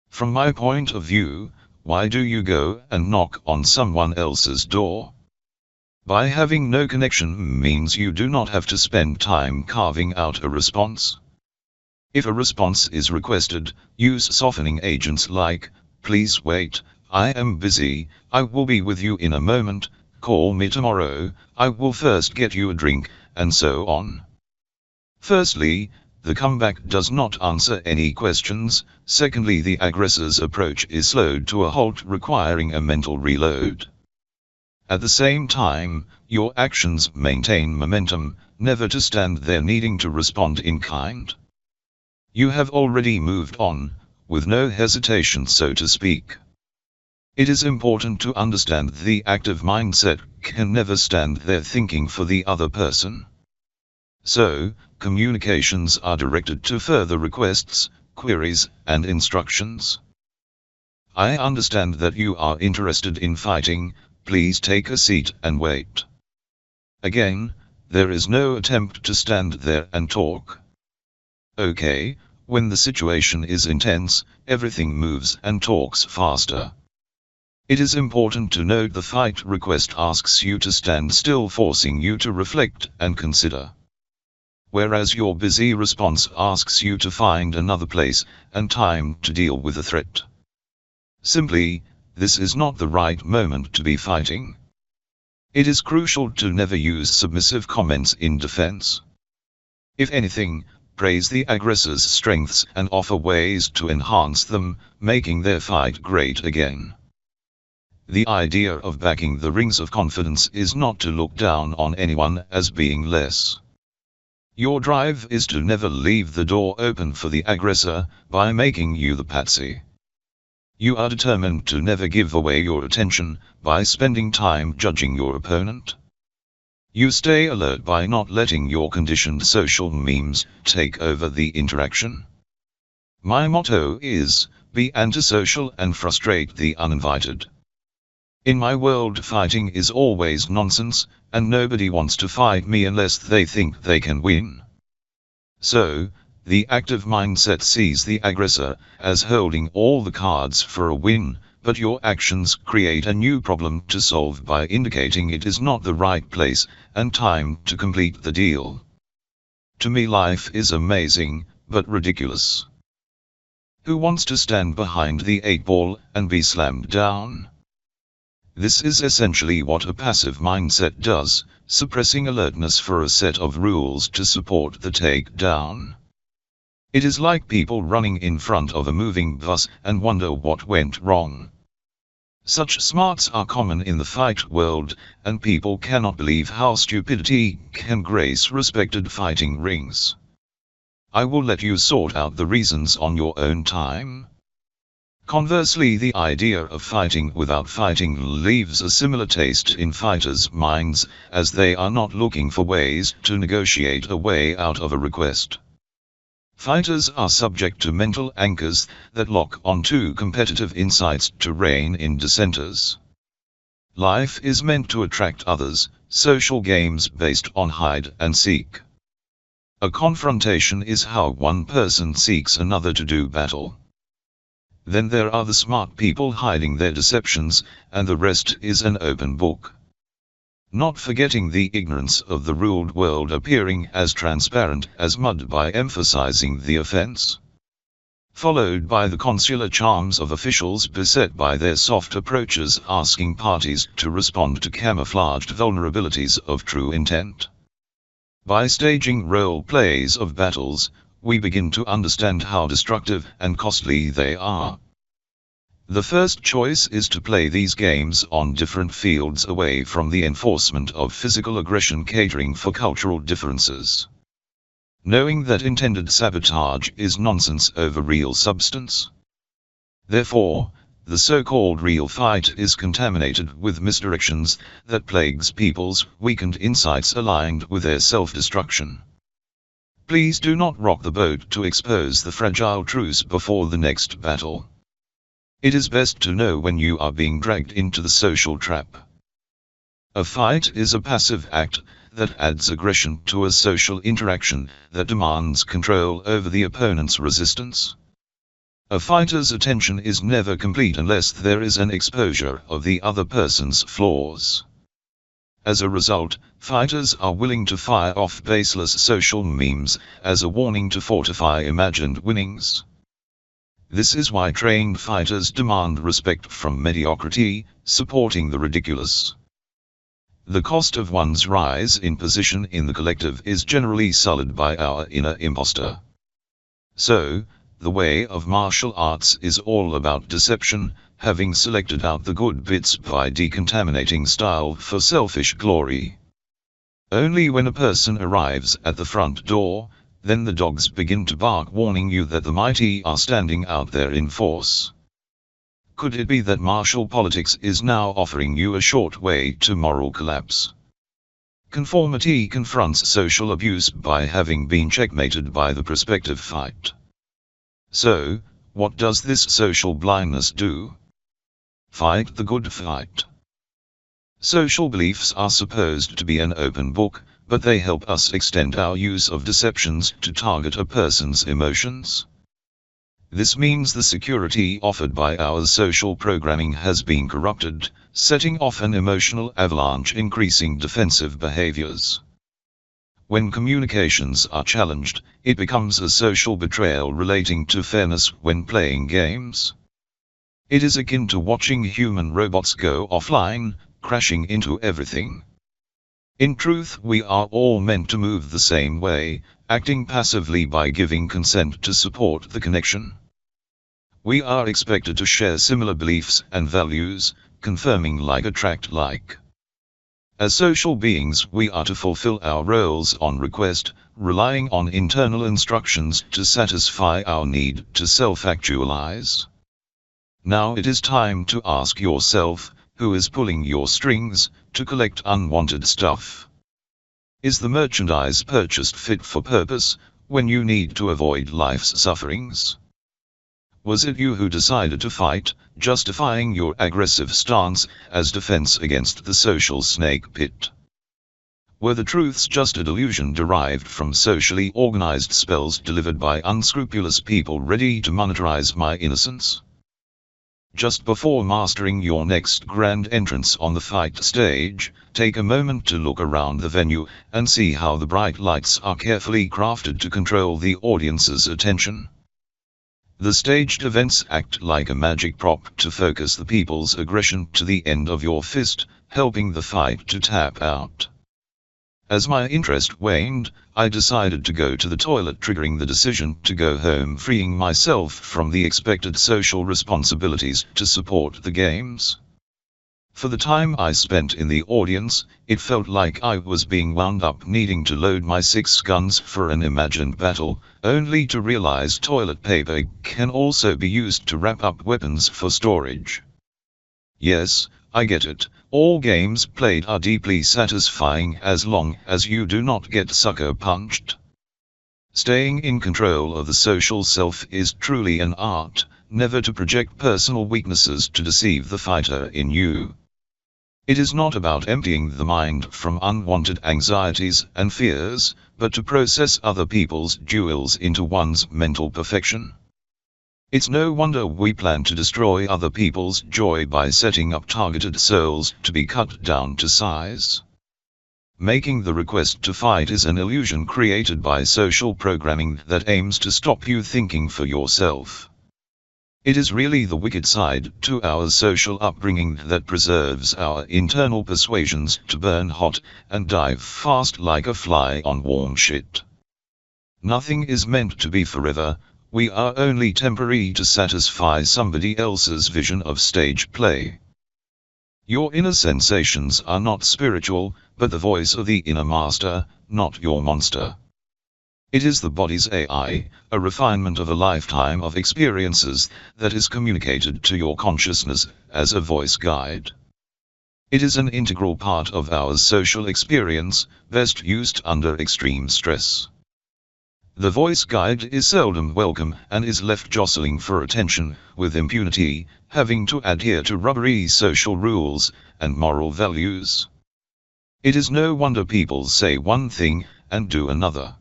From my point of view, why do you go and knock on someone else's door? By having no connection means you do not have to spend time carving out a response. If a response is requested, use softening agents like, please wait, I am busy, I will be with you in a moment, call me tomorrow, I will first get you a drink, and so on. Firstly, the comeback does not answer any questions. Secondly, the aggressor's approach is slowed to a halt, requiring a mental reload. At the same time, your actions maintain momentum, never to stand there needing to respond in kind. You have already moved on, with no hesitation, so to speak. It is important to understand the active mindset can never stand there thinking for the other person. So, communications are directed to further requests, queries, and instructions. I understand that you are interested in fighting, please take a seat and wait. Again, there is no attempt to stand there and talk. Okay, when the situation is intense, everything moves and talks faster. It is important to note the fight request asks you to stand still, forcing you to reflect and consider. Whereas your busy response asks you to find another place and time to deal with the threat. Simply, this is not the right moment to be fighting. It is crucial to never use submissive comments in defense. If anything, praise the aggressor's strengths and offer ways to enhance them, making their fight great again. The idea of backing the rings of confidence is not to look down on anyone as being less. Your drive is to never leave the door open for the aggressor by making you the patsy. You are determined to never give away your attention by spending time judging your opponent. You stay alert by not letting your conditioned social memes take over the interaction. My motto is, be antisocial and frustrate the uninvited. In my world, fighting is always nonsense, and nobody wants to fight me unless they think they can win. So, the active mindset sees the aggressor as holding all the cards for a win, but your actions create a new problem to solve by indicating it is not the right place and time to complete the deal. To me, life is amazing, but ridiculous. Who wants to stand behind the 8 ball and be slammed down? This is essentially what a passive mindset does, suppressing alertness for a set of rules to support the takedown. It is like people running in front of a moving bus and wonder what went wrong. Such smarts are common in the fight world, and people cannot believe how stupidity can grace respected fighting rings. I will let you sort out the reasons on your own time. Conversely, the idea of fighting without fighting leaves a similar taste in fighters' minds, as they are not looking for ways to negotiate a way out of a request. Fighters are subject to mental anchors that lock onto competitive insights to rein in dissenters. Life is meant to attract others, social games based on hide and seek. A confrontation is how one person seeks another to do battle. Then there are the smart people hiding their deceptions, and the rest is an open book. Not forgetting the ignorance of the ruled world appearing as transparent as mud by emphasizing the offense. Followed by the consular charms of officials beset by their soft approaches asking parties to respond to camouflaged vulnerabilities of true intent. By staging role plays of battles, we begin to understand how destructive and costly they are. The first choice is to play these games on different fields away from the enforcement of physical aggression catering for cultural differences. Knowing that intended sabotage is nonsense over real substance. Therefore, the so-called real fight is contaminated with misdirections that plagues people's weakened insights aligned with their self-destruction. Please do not rock the boat to expose the fragile truce before the next battle. It is best to know when you are being dragged into the social trap. A fight is a passive act that adds aggression to a social interaction that demands control over the opponent's resistance. A fighter's attention is never complete unless there is an exposure of the other person's flaws. As a result, fighters are willing to fire off baseless social memes as a warning to fortify imagined winnings. This is why trained fighters demand respect from mediocrity, supporting the ridiculous. The cost of one's rise in position in the collective is generally sullied by our inner imposter. So, the way of martial arts is all about deception, having selected out the good bits by decontaminating style for selfish glory. Only when a person arrives at the front door, then the dogs begin to bark, warning you that the mighty are standing out there in force. Could it be that martial politics is now offering you a short way to moral collapse? Conformity confronts social abuse by having been checkmated by the prospective fight. So, what does this social blindness do? Fight the good fight. Social beliefs are supposed to be an open book, but they help us extend our use of deceptions to target a person's emotions. This means the security offered by our social programming has been corrupted, setting off an emotional avalanche, increasing defensive behaviors. When communications are challenged, it becomes a social betrayal relating to fairness when playing games. It is akin to watching human robots go offline, crashing into everything. In truth, we are all meant to move the same way, acting passively by giving consent to support the connection. We are expected to share similar beliefs and values, confirming like attract like. As social beings, we are to fulfill our roles on request, relying on internal instructions to satisfy our need to self-actualize. Now it is time to ask yourself, who is pulling your strings to collect unwanted stuff? Is the merchandise purchased fit for purpose, when you need to avoid life's sufferings? Was it you who decided to fight, justifying your aggressive stance as defense against the social snake pit? Were the truths just a delusion derived from socially organized spells delivered by unscrupulous people ready to monetize my innocence? Just before mastering your next grand entrance on the fight stage, take a moment to look around the venue and see how the bright lights are carefully crafted to control the audience's attention. The staged events act like a magic prop to focus the people's aggression to the end of your fist, helping the fight to tap out. As my interest waned, I decided to go to the toilet, triggering the decision to go home, freeing myself from the expected social responsibilities to support the games. For the time I spent in the audience, it felt like I was being wound up needing to load my 6 guns for an imagined battle, only to realize toilet paper can also be used to wrap up weapons for storage. Yes, I get it, all games played are deeply satisfying as long as you do not get sucker punched. Staying in control of the social self is truly an art, never to project personal weaknesses to deceive the fighter in you. It is not about emptying the mind from unwanted anxieties and fears, but to process other people's jewels into one's mental perfection. It's no wonder we plan to destroy other people's joy by setting up targeted souls to be cut down to size. Making the request to fight is an illusion created by social programming that aims to stop you thinking for yourself. It is really the wicked side to our social upbringing that preserves our internal persuasions to burn hot and dive fast like a fly on warm shit. Nothing is meant to be forever. We are only temporary to satisfy somebody else's vision of stage play. Your inner sensations are not spiritual, but the voice of the inner master, not your monster. It is the body's AI, a refinement of a lifetime of experiences that is communicated to your consciousness as a voice guide. It is an integral part of our social experience, best used under extreme stress. The voice guide is seldom welcome and is left jostling for attention with impunity, having to adhere to rubbery social rules and moral values. It is no wonder people say one thing and do another.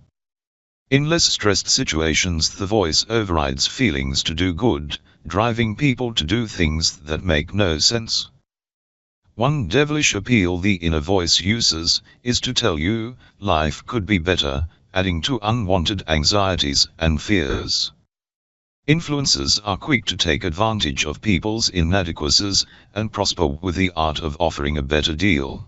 In less stressed situations, the voice overrides feelings to do good, driving people to do things that make no sense. One devilish appeal the inner voice uses is to tell you life could be better, adding to unwanted anxieties and fears. Influencers are quick to take advantage of people's inadequacies and prosper with the art of offering a better deal.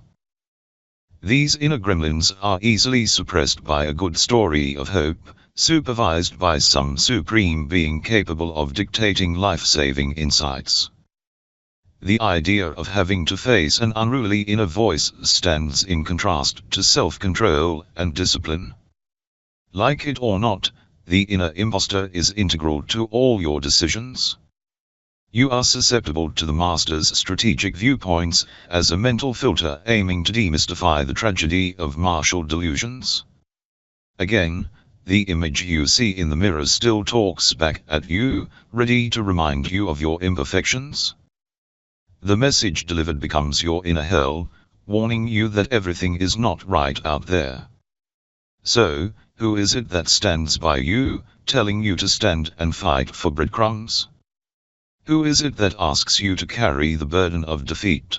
These inner gremlins are easily suppressed by a good story of hope, supervised by some supreme being capable of dictating life-saving insights. The idea of having to face an unruly inner voice stands in contrast to self-control and discipline. Like it or not, the inner imposter is integral to all your decisions. You are susceptible to the master's strategic viewpoints as a mental filter aiming to demystify the tragedy of martial delusions. Again, the image you see in the mirror still talks back at you, ready to remind you of your imperfections. The message delivered becomes your inner hell, warning you that everything is not right out there. So, who is it that stands by you, telling you to stand and fight for breadcrumbs? Who is it that asks you to carry the burden of defeat?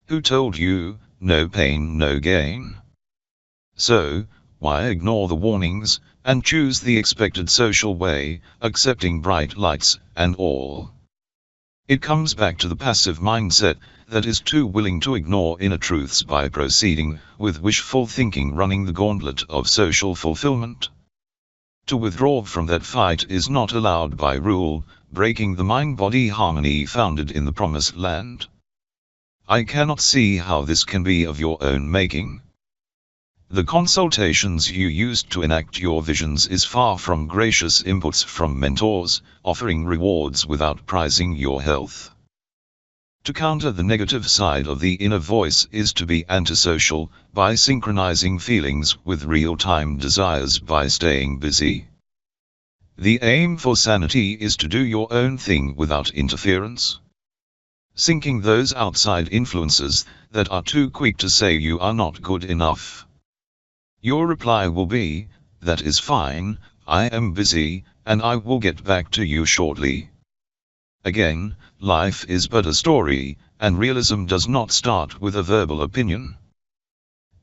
Who told you, no pain, no gain? So, why ignore the warnings, and choose the expected social way, accepting bright lights and all? It comes back to the passive mindset that is too willing to ignore inner truths by proceeding with wishful thinking, running the gauntlet of social fulfillment. To withdraw from that fight is not allowed by rule, breaking the mind-body harmony founded in the promised land. I cannot see how this can be of your own making. The consultations you used to enact your visions is far from gracious inputs from mentors, offering rewards without prizing your health. To counter the negative side of the inner voice is to be antisocial, by synchronizing feelings with real-time desires by staying busy. The aim for sanity is to do your own thing without interference. Sinking those outside influences that are too quick to say you are not good enough. Your reply will be, "That is fine, I am busy, and I will get back to you shortly." Again, life is but a story, and realism does not start with a verbal opinion.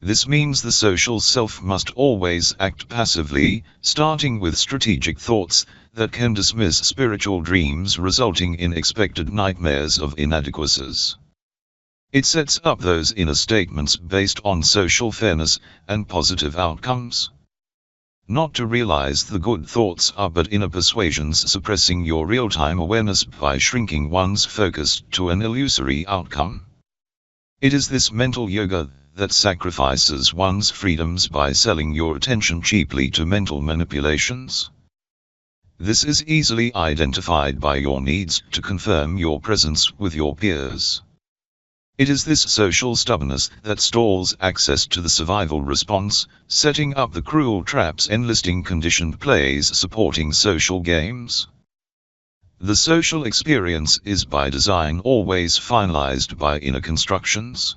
This means the social self must always act passively, starting with strategic thoughts that can dismiss spiritual dreams, resulting in expected nightmares of inadequacies. It sets up those inner statements based on social fairness and positive outcomes. Not to realize the good thoughts are but inner persuasions, suppressing your real-time awareness by shrinking one's focus to an illusory outcome. It is this mental yoga that sacrifices one's freedoms by selling your attention cheaply to mental manipulations. This is easily identified by your needs to confirm your presence with your peers. It is this social stubbornness that stalls access to the survival response, setting up the cruel traps enlisting conditioned plays supporting social games. The social experience is by design always finalized by inner constructions.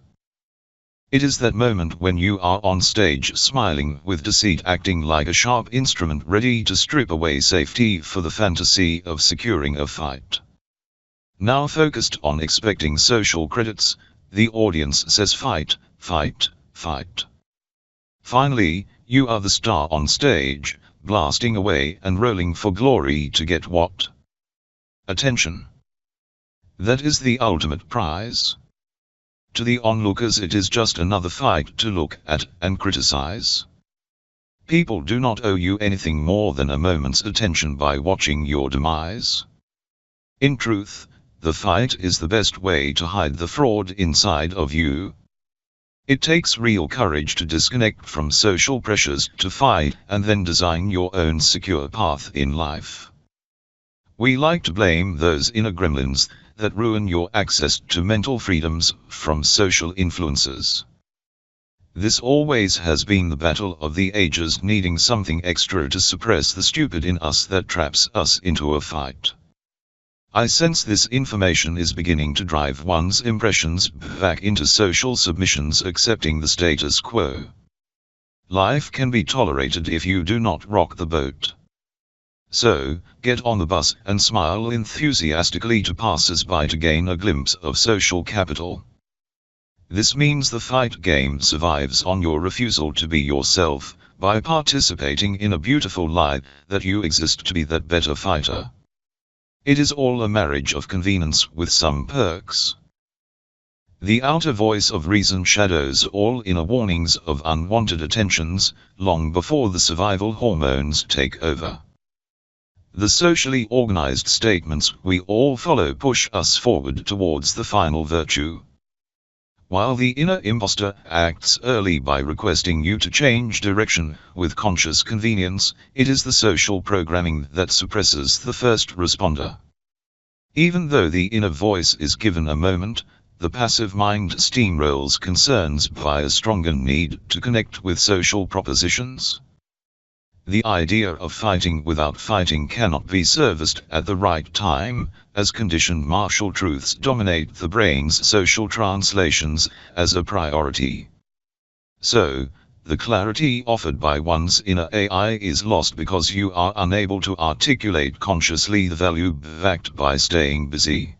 It is that moment when you are on stage smiling with deceit acting like a sharp instrument ready to strip away safety for the fantasy of securing a fight. Now focused on expecting social credits, the audience says fight, fight, fight. Finally, you are the star on stage, blasting away and rolling for glory to get what? Attention. That is the ultimate prize. To the onlookers it is just another fight to look at and criticize. People do not owe you anything more than a moment's attention by watching your demise. In truth, the fight is the best way to hide the fraud inside of you. It takes real courage to disconnect from social pressures to fight and then design your own secure path in life. We like to blame those inner gremlins that ruin your access to mental freedoms from social influences. This always has been the battle of the ages, needing something extra to suppress the stupid in us that traps us into a fight. I sense this information is beginning to drive one's impressions back into social submissions, accepting the status quo. Life can be tolerated if you do not rock the boat. So, get on the bus and smile enthusiastically to passers-by to gain a glimpse of social capital. This means the fight game survives on your refusal to be yourself, by participating in a beautiful lie that you exist to be that better fighter. It is all a marriage of convenience with some perks. The outer voice of reason shadows all inner warnings of unwanted attentions, long before the survival hormones take over. The socially organized statements we all follow push us forward towards the final virtue. While the inner imposter acts early by requesting you to change direction with conscious convenience, it is the social programming that suppresses the first responder. Even though the inner voice is given a moment, the passive mind steamrolls concerns by a stronger need to connect with social propositions. The idea of fighting without fighting cannot be serviced at the right time, as conditioned martial truths dominate the brain's social translations as a priority. So, the clarity offered by one's inner AI is lost because you are unable to articulate consciously the value backed by staying busy.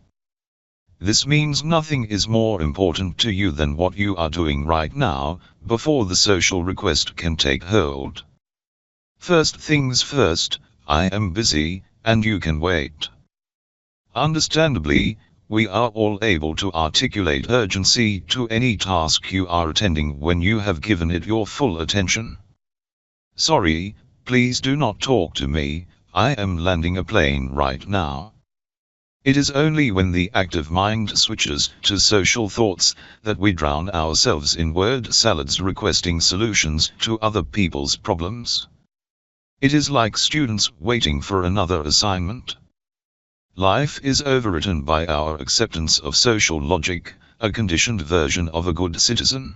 This means nothing is more important to you than what you are doing right now, before the social request can take hold. First things first, I am busy, and you can wait. Understandably, we are all able to articulate urgency to any task you are attending when you have given it your full attention. Sorry, please do not talk to me, I am landing a plane right now. It is only when the active mind switches to social thoughts that we drown ourselves in word salads requesting solutions to other people's problems. It is like students waiting for another assignment. Life is overwritten by our acceptance of social logic, a conditioned version of a good citizen.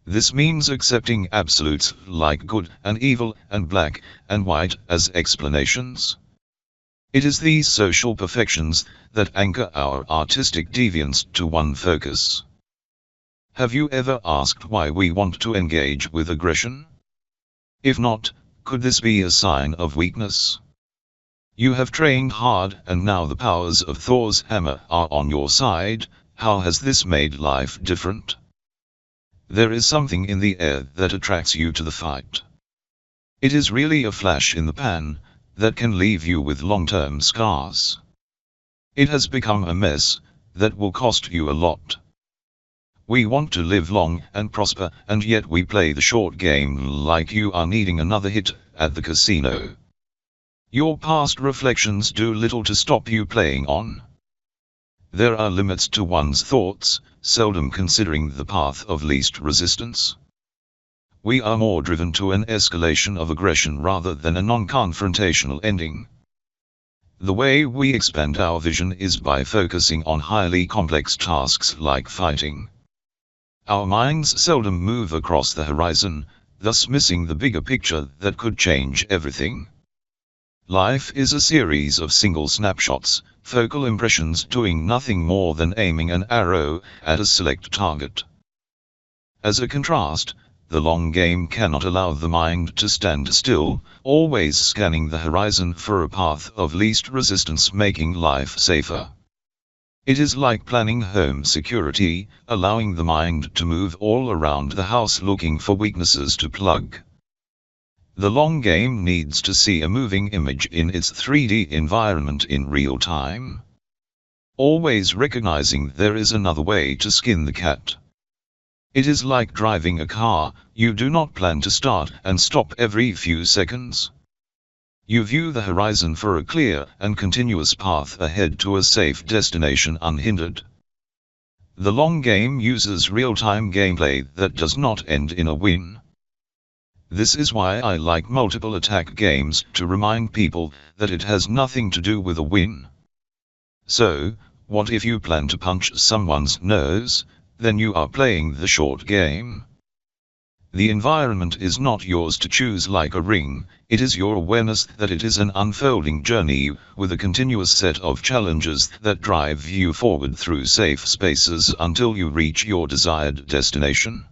This means accepting absolutes like good and evil and black and white as explanations. It is these social perfections that anchor our artistic deviance to one focus. Have you ever asked why we want to engage with aggression? If not, could this be a sign of weakness? You have trained hard, and now the powers of Thor's hammer are on your side. How has this made life different? There is something in the air that attracts you to the fight. It is really a flash in the pan that can leave you with long-term scars. It has become a mess that will cost you a lot. We want to live long and prosper, and yet we play the short game like you are needing another hit at the casino. Your past reflections do little to stop you playing on. There are limits to one's thoughts, seldom considering the path of least resistance. We are more driven to an escalation of aggression rather than a non-confrontational ending. The way we expand our vision is by focusing on highly complex tasks like fighting. Our minds seldom move across the horizon, thus missing the bigger picture that could change everything. Life is a series of single snapshots, focal impressions doing nothing more than aiming an arrow at a select target. As a contrast, the long game cannot allow the mind to stand still, always scanning the horizon for a path of least resistance, making life safer. It is like planning home security, allowing the mind to move all around the house looking for weaknesses to plug. The long game needs to see a moving image in its 3D environment in real time. Always recognizing there is another way to skin the cat. It is like driving a car, you do not plan to start and stop every few seconds. You view the horizon for a clear and continuous path ahead to a safe destination unhindered. The long game uses real-time gameplay that does not end in a win. This is why I like multiple attack games, to remind people that it has nothing to do with a win. So, what if you plan to punch someone's nose? Then you are playing the short game. The environment is not yours to choose like a ring, it is your awareness that it is an unfolding journey, with a continuous set of challenges that drive you forward through safe spaces until you reach your desired destination.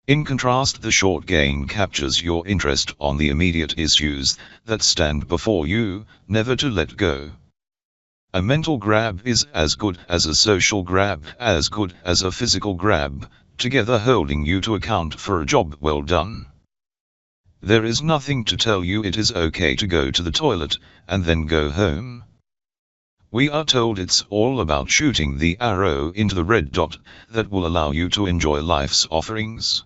In contrast, the short game captures your interest on the immediate issues that stand before you, never to let go. A mental grab is as good as a social grab, as good as a physical grab, together holding you to account for a job well done. There is nothing to tell you it is okay to go to the toilet, and then go home. We are told it's all about shooting the arrow into the red dot that will allow you to enjoy life's offerings.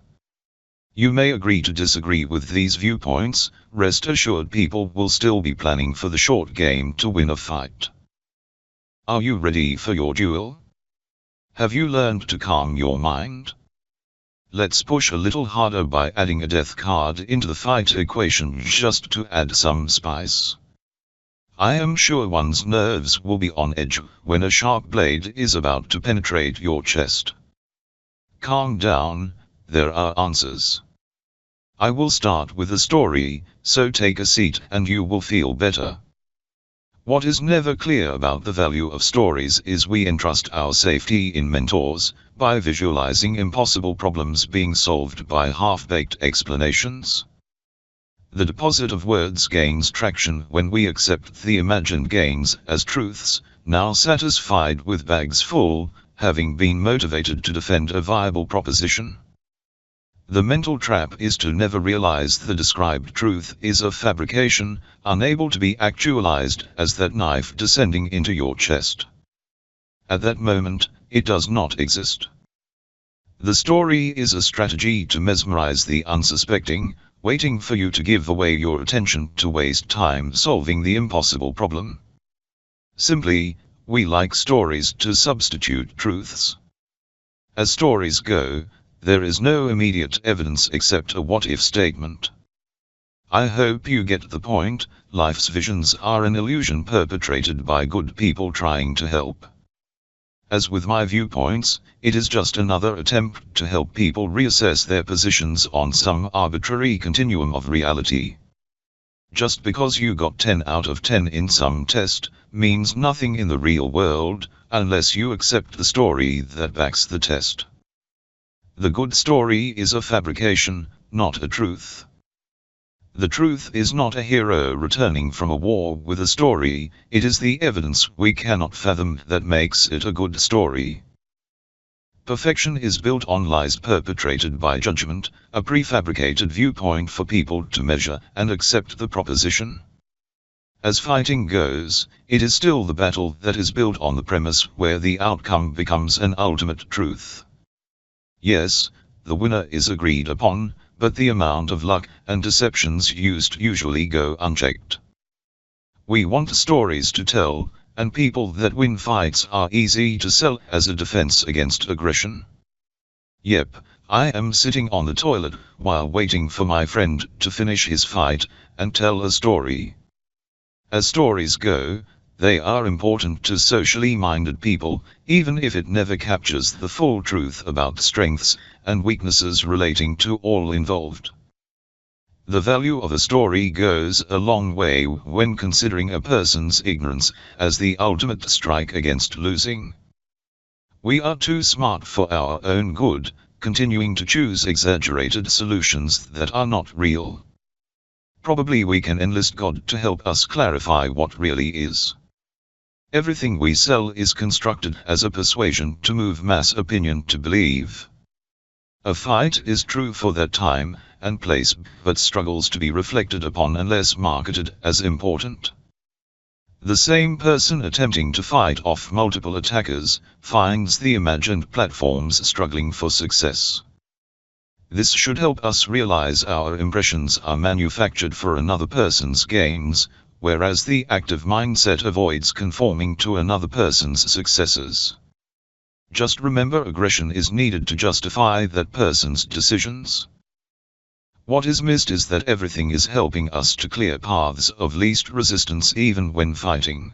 You may agree to disagree with these viewpoints, rest assured people will still be planning for the short game to win a fight. Are you ready for your duel? Have you learned to calm your mind? Let's push a little harder by adding a death card into the fight equation just to add some spice. I am sure one's nerves will be on edge when a sharp blade is about to penetrate your chest. Calm down, there are answers. I will start with a story, so take a seat and you will feel better. What is never clear about the value of stories is we entrust our safety in mentors, by visualizing impossible problems being solved by half-baked explanations. The deposit of words gains traction when we accept the imagined gains as truths, now satisfied with bags full, having been motivated to defend a viable proposition. The mental trap is to never realize the described truth is a fabrication, unable to be actualized as that knife descending into your chest. At that moment, it does not exist. The story is a strategy to mesmerize the unsuspecting, waiting for you to give away your attention to waste time solving the impossible problem. Simply, we like stories to substitute truths. As stories go, there is no immediate evidence except a what-if statement. I hope you get the point. Life's visions are an illusion perpetrated by good people trying to help. As with my viewpoints, it is just another attempt to help people reassess their positions on some arbitrary continuum of reality. Just because you got 10 out of 10 in some test, means nothing in the real world, unless you accept the story that backs the test. The good story is a fabrication, not a truth. The truth is not a hero returning from a war with a story, it is the evidence we cannot fathom that makes it a good story. Perfection is built on lies perpetrated by judgment, a prefabricated viewpoint for people to measure and accept the proposition. As fighting goes, it is still the battle that is built on the premise where the outcome becomes an ultimate truth. Yes, the winner is agreed upon, but the amount of luck and deceptions used usually go unchecked. We want stories to tell, and people that win fights are easy to sell as a defense against aggression. Yep, I am sitting on the toilet while waiting for my friend to finish his fight and tell a story. As stories go, they are important to socially minded people, even if it never captures the full truth about strengths and weaknesses relating to all involved. The value of a story goes a long way when considering a person's ignorance as the ultimate strike against losing. We are too smart for our own good, continuing to choose exaggerated solutions that are not real. Probably we can enlist God to help us clarify what really is. Everything we sell is constructed as a persuasion to move mass opinion to believe. A fight is true for that time and place, but struggles to be reflected upon unless marketed as important. The same person attempting to fight off multiple attackers finds the imagined platforms struggling for success. This should help us realize our impressions are manufactured for another person's gains, whereas the active mindset avoids conforming to another person's successes. Just remember, aggression is needed to justify that person's decisions. What is missed is that everything is helping us to clear paths of least resistance even when fighting.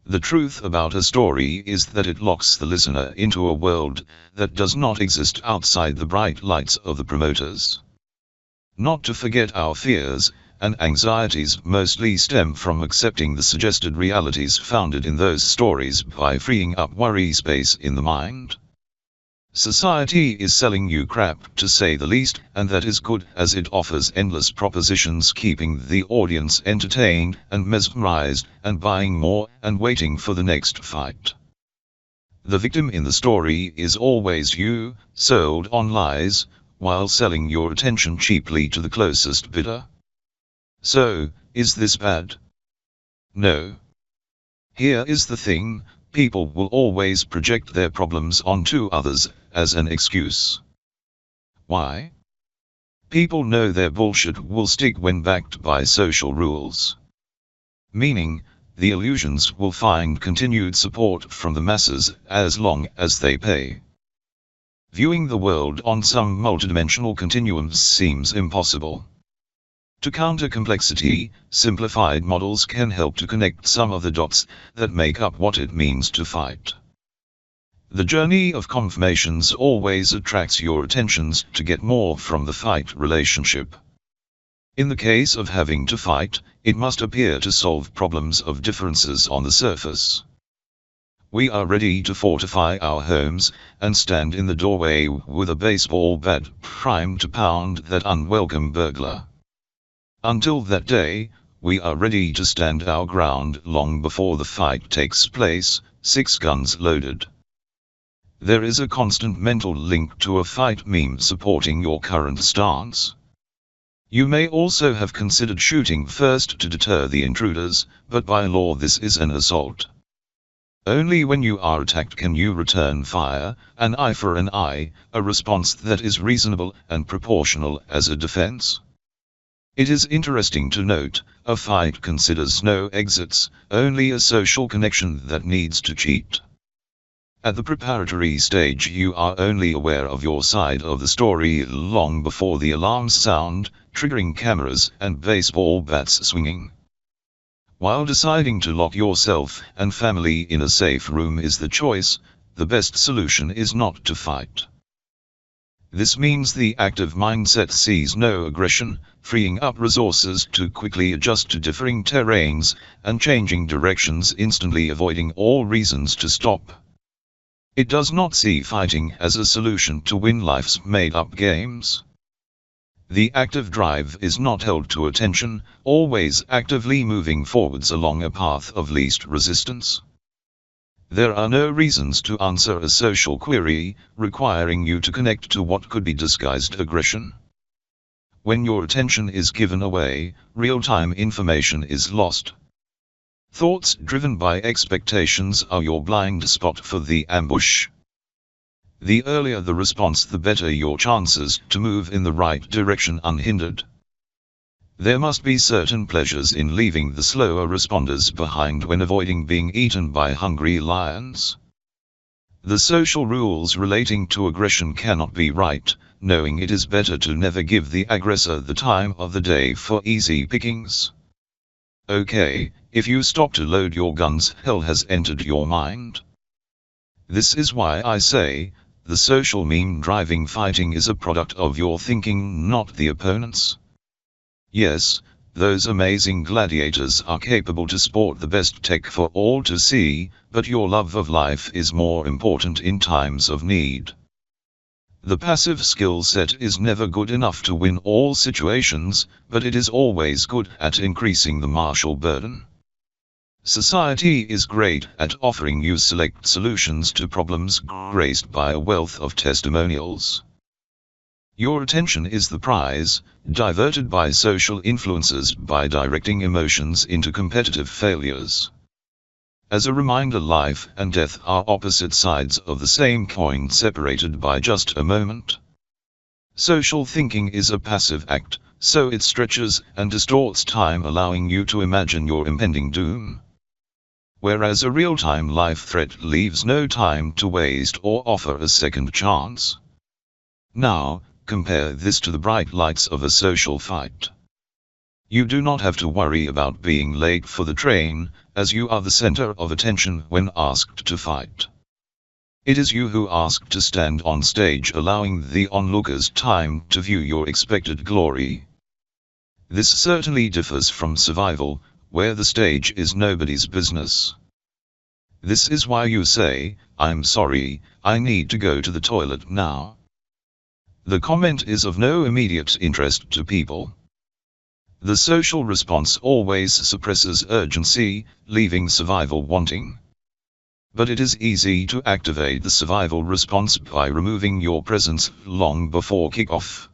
The truth about a story is that it locks the listener into a world that does not exist outside the bright lights of the promoters. Not to forget, our fears and anxieties mostly stem from accepting the suggested realities founded in those stories by freeing up worry space in the mind. Society is selling you crap, to say the least, and that is good, as it offers endless propositions, keeping the audience entertained and mesmerized and buying more and waiting for the next fight. The victim in the story is always you, sold on lies, while selling your attention cheaply to the closest bidder. So, is this bad? No. Here is the thing. People will always project their problems onto others as an excuse. Why? People know their bullshit will stick when backed by social rules. Meaning, the illusions will find continued support from the masses as long as they pay. Viewing the world on some multidimensional continuum seems impossible. To counter complexity, simplified models can help to connect some of the dots that make up what it means to fight. The journey of confirmations always attracts your attentions to get more from the fight relationship. In the case of having to fight, it must appear to solve problems of differences on the surface. We are ready to fortify our homes and stand in the doorway with a baseball bat primed to pound that unwelcome burglar. Until that day, we are ready to stand our ground long before the fight takes place, 6 guns loaded. There is a constant mental link to a fight meme supporting your current stance. You may also have considered shooting first to deter the intruders, but by law this is an assault. Only when you are attacked can you return fire, an eye for an eye, a response that is reasonable and proportional as a defense. It is interesting to note, a fight considers no exits, only a social connection that needs to cheat. At the preparatory stage you are only aware of your side of the story long before the alarms sound, triggering cameras and baseball bats swinging. While deciding to lock yourself and family in a safe room is the choice, the best solution is not to fight. This means the active mindset sees no aggression, freeing up resources to quickly adjust to differing terrains and changing directions, instantly avoiding all reasons to stop. It does not see fighting as a solution to win life's made-up games. The active drive is not held to attention, always actively moving forwards along a path of least resistance. There are no reasons to answer a social query, requiring you to connect to what could be disguised aggression. When your attention is given away, real-time information is lost. Thoughts driven by expectations are your blind spot for the ambush. The earlier the response, the better your chances to move in the right direction unhindered. There must be certain pleasures in leaving the slower responders behind when avoiding being eaten by hungry lions. The social rules relating to aggression cannot be right, knowing it is better to never give the aggressor the time of the day for easy pickings. Okay, if you stop to load your guns, hell has entered your mind. This is why I say, the social meme driving fighting is a product of your thinking, not the opponent's. Yes, those amazing gladiators are capable to sport the best tech for all to see, but your love of life is more important in times of need. The passive skill set is never good enough to win all situations, but it is always good at increasing the martial burden. Society is great at offering you select solutions to problems graced by a wealth of testimonials. Your attention is the prize, diverted by social influences by directing emotions into competitive failures. As a reminder, life and death are opposite sides of the same coin, separated by just a moment. Social thinking is a passive act, so it stretches and distorts time, allowing you to imagine your impending doom. Whereas a real-time life threat leaves no time to waste or offer a second chance. Now, compare this to the bright lights of a social fight. You do not have to worry about being late for the train, as you are the center of attention when asked to fight. It is you who ask to stand on stage, allowing the onlookers time to view your expected glory. This certainly differs from survival, where the stage is nobody's business. This is why you say, "I'm sorry, I need to go to the toilet now." The comment is of no immediate interest to people. The social response always suppresses urgency, leaving survival wanting. But it is easy to activate the survival response by removing your presence long before kickoff.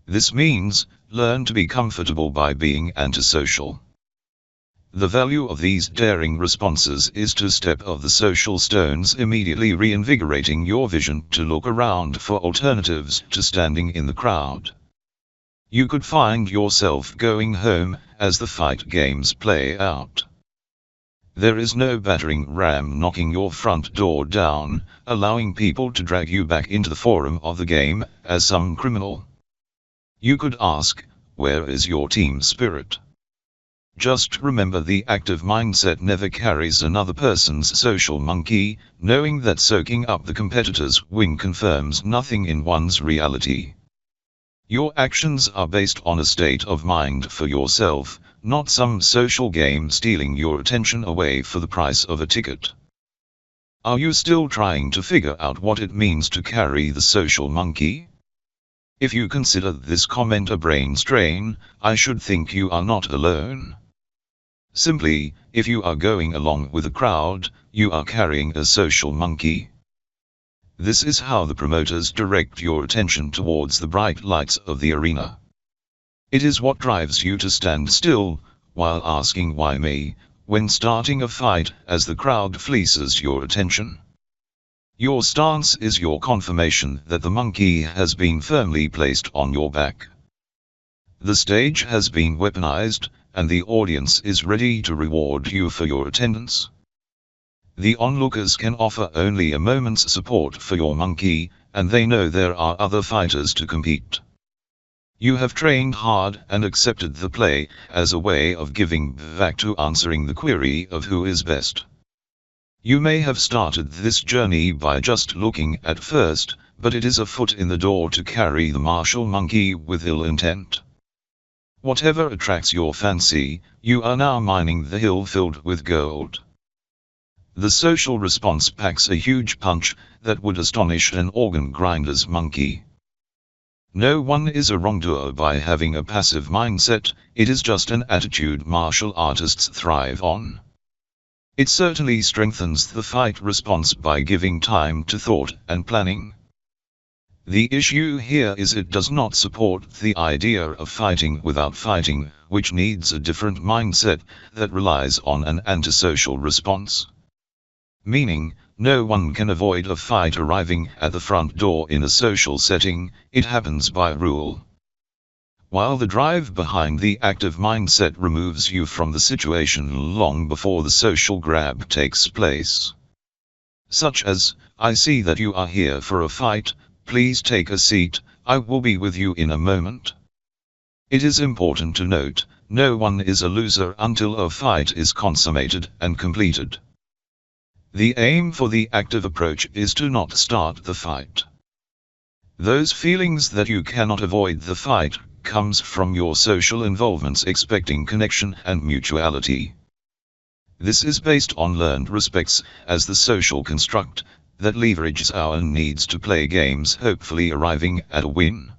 This means, learn to be comfortable by being antisocial. The value of these daring responses is to step off the social stones, immediately reinvigorating your vision to look around for alternatives to standing in the crowd. You could find yourself going home as the fight games play out. There is no battering ram knocking your front door down, allowing people to drag you back into the forum of the game as some criminal. You could ask, where is your team spirit? Just remember, the active mindset never carries another person's social monkey, knowing that soaking up the competitor's win confirms nothing in one's reality. Your actions are based on a state of mind for yourself, not some social game stealing your attention away for the price of a ticket. Are you still trying to figure out what it means to carry the social monkey? If you consider this comment a brain strain, I should think you are not alone. Simply, if you are going along with the crowd, you are carrying a social monkey. This is how the promoters direct your attention towards the bright lights of the arena. It is what drives you to stand still, while asking why me, when starting a fight, as the crowd fleeces your attention. Your stance is your confirmation that the monkey has been firmly placed on your back. The stage has been weaponized, and the audience is ready to reward you for your attendance. The onlookers can offer only a moment's support for your monkey, and they know there are other fighters to compete. You have trained hard and accepted the play as a way of giving back to answering the query of who is best. You may have started this journey by just looking at first, but it is a foot in the door to carry the martial monkey with ill intent. Whatever attracts your fancy, you are now mining the hill filled with gold. The social response packs a huge punch that would astonish an organ grinder's monkey. No one is a wrongdoer by having a passive mindset, it is just an attitude martial artists thrive on. It certainly strengthens the fight response by giving time to thought and planning. The issue here is it does not support the idea of fighting without fighting, which needs a different mindset that relies on an antisocial response. Meaning, no one can avoid a fight arriving at the front door in a social setting, it happens by rule. While the drive behind the active mindset removes you from the situation long before the social grab takes place. Such as, I see that you are here for a fight, please take a seat, I will be with you in a moment. It is important to note, no one is a loser until a fight is consummated and completed. The aim for the active approach is to not start the fight. Those feelings that you cannot avoid the fight comes from your social involvements expecting connection and mutuality. This is based on learned respects as the social construct that leverages our needs to play games, hopefully arriving at a win.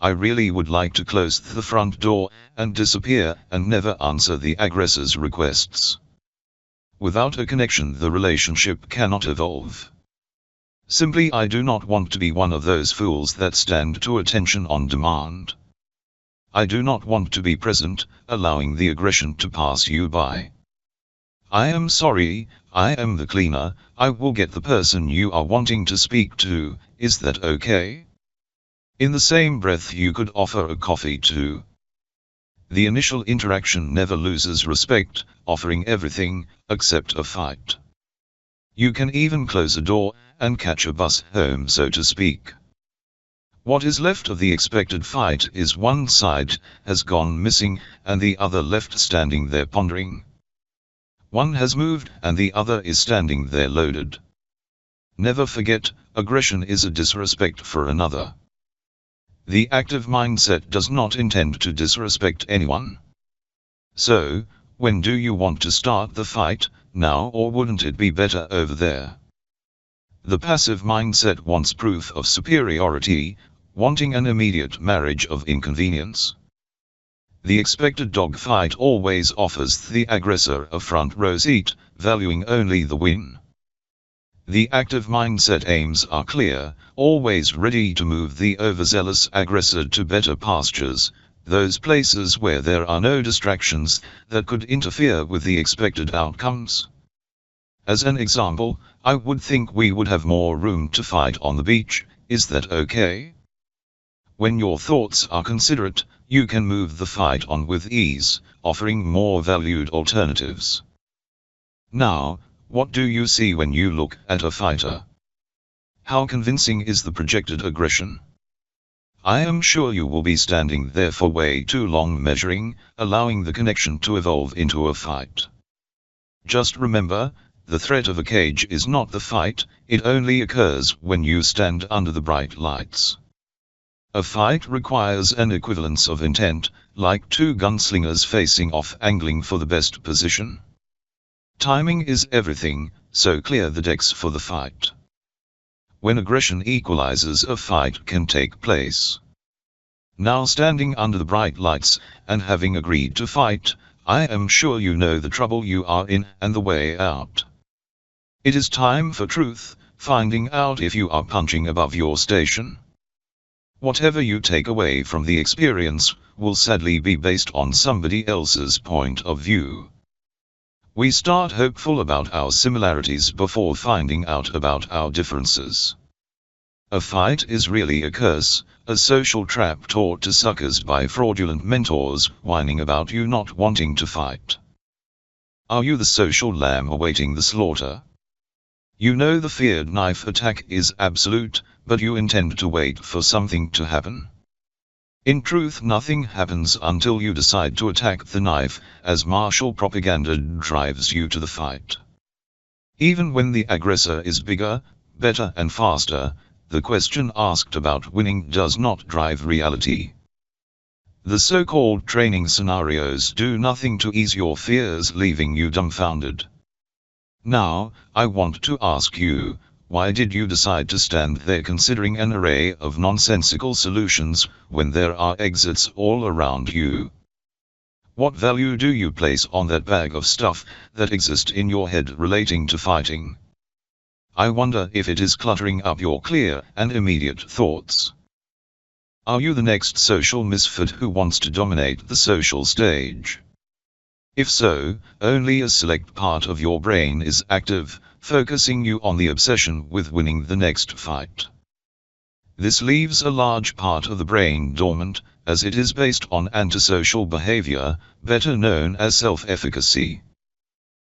I really would like to close the front door and disappear and never answer the aggressor's requests. Without a connection, the relationship cannot evolve. Simply, I do not want to be one of those fools that stand to attention on demand. I do not want to be present, allowing the aggression to pass you by. I am sorry, I am the cleaner, I will get the person you are wanting to speak to, is that okay? In the same breath you could offer a coffee too. The initial interaction never loses respect, offering everything, except a fight. You can even close a door, and catch a bus home, so to speak. What is left of the expected fight is one side has gone missing, and the other left standing there pondering. One has moved, and the other is standing there loaded. Never forget, aggression is a disrespect for another. The active mindset does not intend to disrespect anyone. So, when do you want to start the fight, now or wouldn't it be better over there? The passive mindset wants proof of superiority, wanting an immediate marriage of inconvenience. The expected dogfight always offers the aggressor a front row seat, valuing only the win. The active mindset aims are clear, always ready to move the overzealous aggressor to better pastures, those places where there are no distractions that could interfere with the expected outcomes. As an example, I would think we would have more room to fight on the beach, is that okay? When your thoughts are considerate, you can move the fight on with ease, offering more valued alternatives. Now, what do you see when you look at a fighter? How convincing is the projected aggression? I am sure you will be standing there for way too long measuring, allowing the connection to evolve into a fight. Just remember, the threat of a cage is not the fight, it only occurs when you stand under the bright lights. A fight requires an equivalence of intent, like two gunslingers facing off angling for the best position. Timing is everything, so clear the decks for the fight. When aggression equalizes, a fight can take place. Now, standing under the bright lights, and having agreed to fight, I am sure you know the trouble you are in and the way out. It is time for truth, finding out if you are punching above your station. Whatever you take away from the experience will sadly be based on somebody else's point of view. We start hopeful about our similarities before finding out about our differences. A fight is really a curse, a social trap taught to suckers by fraudulent mentors whining about you not wanting to fight. Are you the social lamb awaiting the slaughter? You know the feared knife attack is absolute, but you intend to wait for something to happen. In truth, nothing happens until you decide to attack the knife, as martial propaganda drives you to the fight. Even when the aggressor is bigger, better and faster, the question asked about winning does not drive reality. The so-called training scenarios do nothing to ease your fears, leaving you dumbfounded. Now, I want to ask you, Why did you decide to stand there considering an array of nonsensical solutions, when there are exits all around you? What value do you place on that bag of stuff that exists in your head relating to fighting? I wonder if it is cluttering up your clear and immediate thoughts. Are you the next social misfit who wants to dominate the social stage? If so, only a select part of your brain is active, focusing you on the obsession with winning the next fight. This leaves a large part of the brain dormant, as it is based on antisocial behavior, better known as self-efficacy.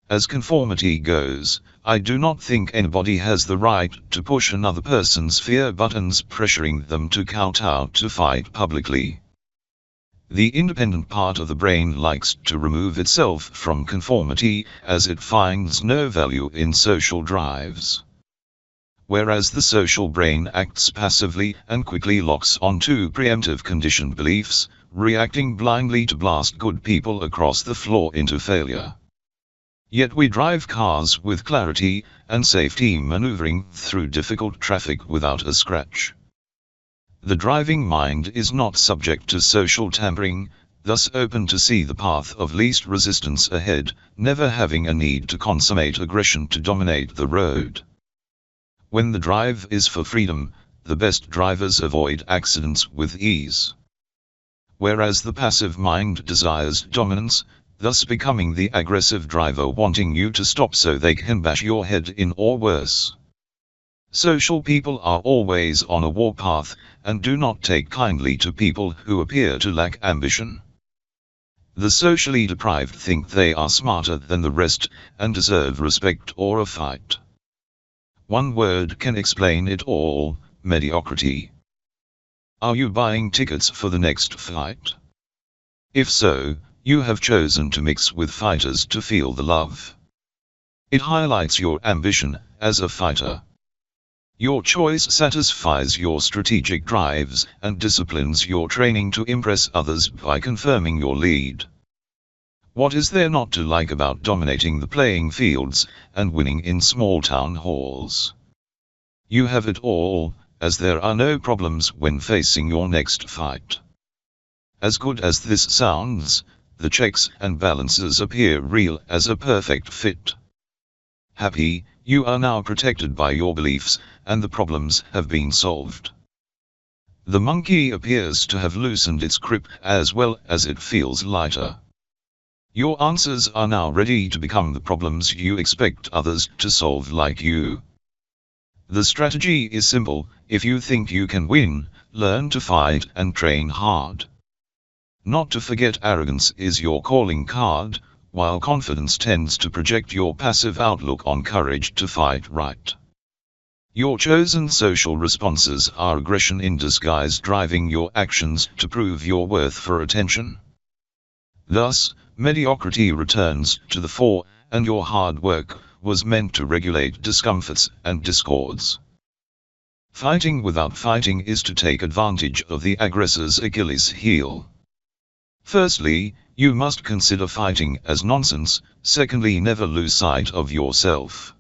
As conformity goes, I do not think anybody has the right to push another person's fear buttons, pressuring them to kowtow to fight publicly. The independent part of the brain likes to remove itself from conformity, as it finds no value in social drives. Whereas the social brain acts passively and quickly locks onto preemptive conditioned beliefs, reacting blindly to blast good people across the floor into failure. Yet we drive cars with clarity and safety, maneuvering through difficult traffic without a scratch. The driving mind is not subject to social tampering, thus open to see the path of least resistance ahead, never having a need to consummate aggression to dominate the road. When the drive is for freedom, the best drivers avoid accidents with ease. Whereas the passive mind desires dominance, thus becoming the aggressive driver, wanting you to stop so they can bash your head in or worse. Social people are always on a warpath, and do not take kindly to people who appear to lack ambition. The socially deprived think they are smarter than the rest, and deserve respect or a fight. One word can explain it all: mediocrity. Are you buying tickets for the next fight? If so, you have chosen to mix with fighters to feel the love. It highlights your ambition as a fighter. Your choice satisfies your strategic drives and disciplines your training to impress others by confirming your lead. What is there not to like about dominating the playing fields and winning in small town halls? You have it all, as there are no problems when facing your next fight. As good as this sounds, the checks and balances appear real as a perfect fit. Happy, you are now protected by your beliefs, and the problems have been solved. The monkey appears to have loosened its grip as well as it feels lighter. Your answers are now ready to become the problems you expect others to solve like you. The strategy is simple: if you think you can win, learn to fight and train hard. Not to forget, arrogance is your calling card, while confidence tends to project your passive outlook on courage to fight right. Your chosen social responses are aggression in disguise, driving your actions to prove your worth for attention. Thus, mediocrity returns to the fore, and your hard work was meant to regulate discomforts and discords. Fighting without fighting is to take advantage of the aggressor's Achilles heel. Firstly, you must consider fighting as nonsense. Secondly, never lose sight of yourself.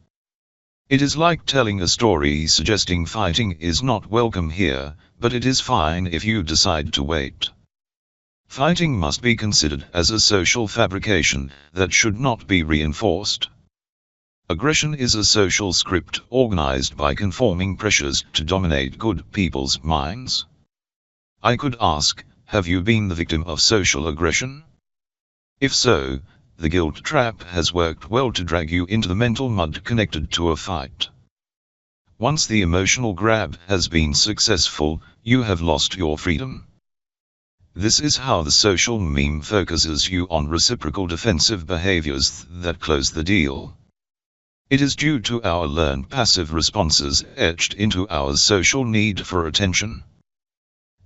It is like telling a story suggesting fighting is not welcome here, but it is fine if you decide to wait. Fighting must be considered as a social fabrication that should not be reinforced. Aggression is a social script organized by conforming pressures to dominate good people's minds. I could ask, have you been the victim of social aggression? If so, the guilt trap has worked well to drag you into the mental mud connected to a fight. Once the emotional grab has been successful, you have lost your freedom. This is how the social meme focuses you on reciprocal defensive behaviors that close the deal. It is due to our learned passive responses etched into our social need for attention.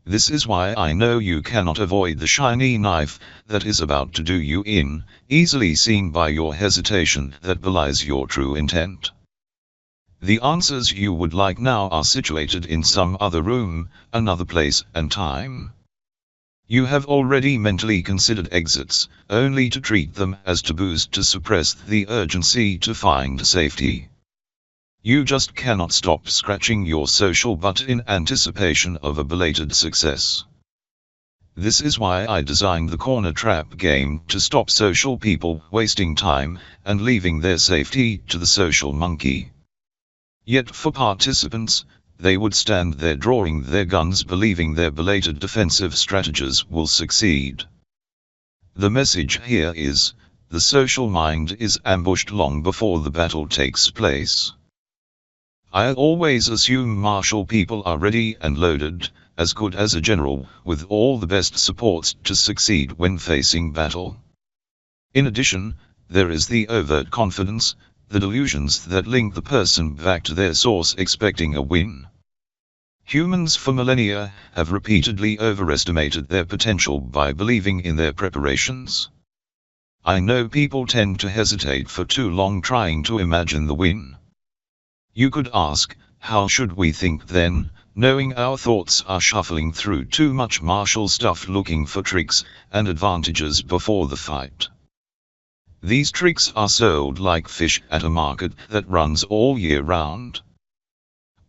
This is why I know you cannot avoid the shiny knife that is about to do you in, easily seen by your hesitation that belies your true intent. The answers you would like now are situated in some other room, another place and time. You have already mentally considered exits, only to treat them as taboos to suppress the urgency to find safety. You just cannot stop scratching your social butt in anticipation of a belated success. This is why I designed the corner trap game to stop social people wasting time and leaving their safety to the social monkey. Yet for participants, they would stand there drawing their guns believing their belated defensive strategies will succeed. The message here is, the social mind is ambushed long before the battle takes place. I always assume martial people are ready and loaded, as good as a general, with all the best supports to succeed when facing battle. In addition, there is the overt confidence, the delusions that link the person back to their source expecting a win. Humans for millennia have repeatedly overestimated their potential by believing in their preparations. I know people tend to hesitate for too long trying to imagine the win. You could ask, how should we think then, knowing our thoughts are shuffling through too much martial stuff looking for tricks and advantages before the fight? These tricks are sold like fish at a market that runs all year round.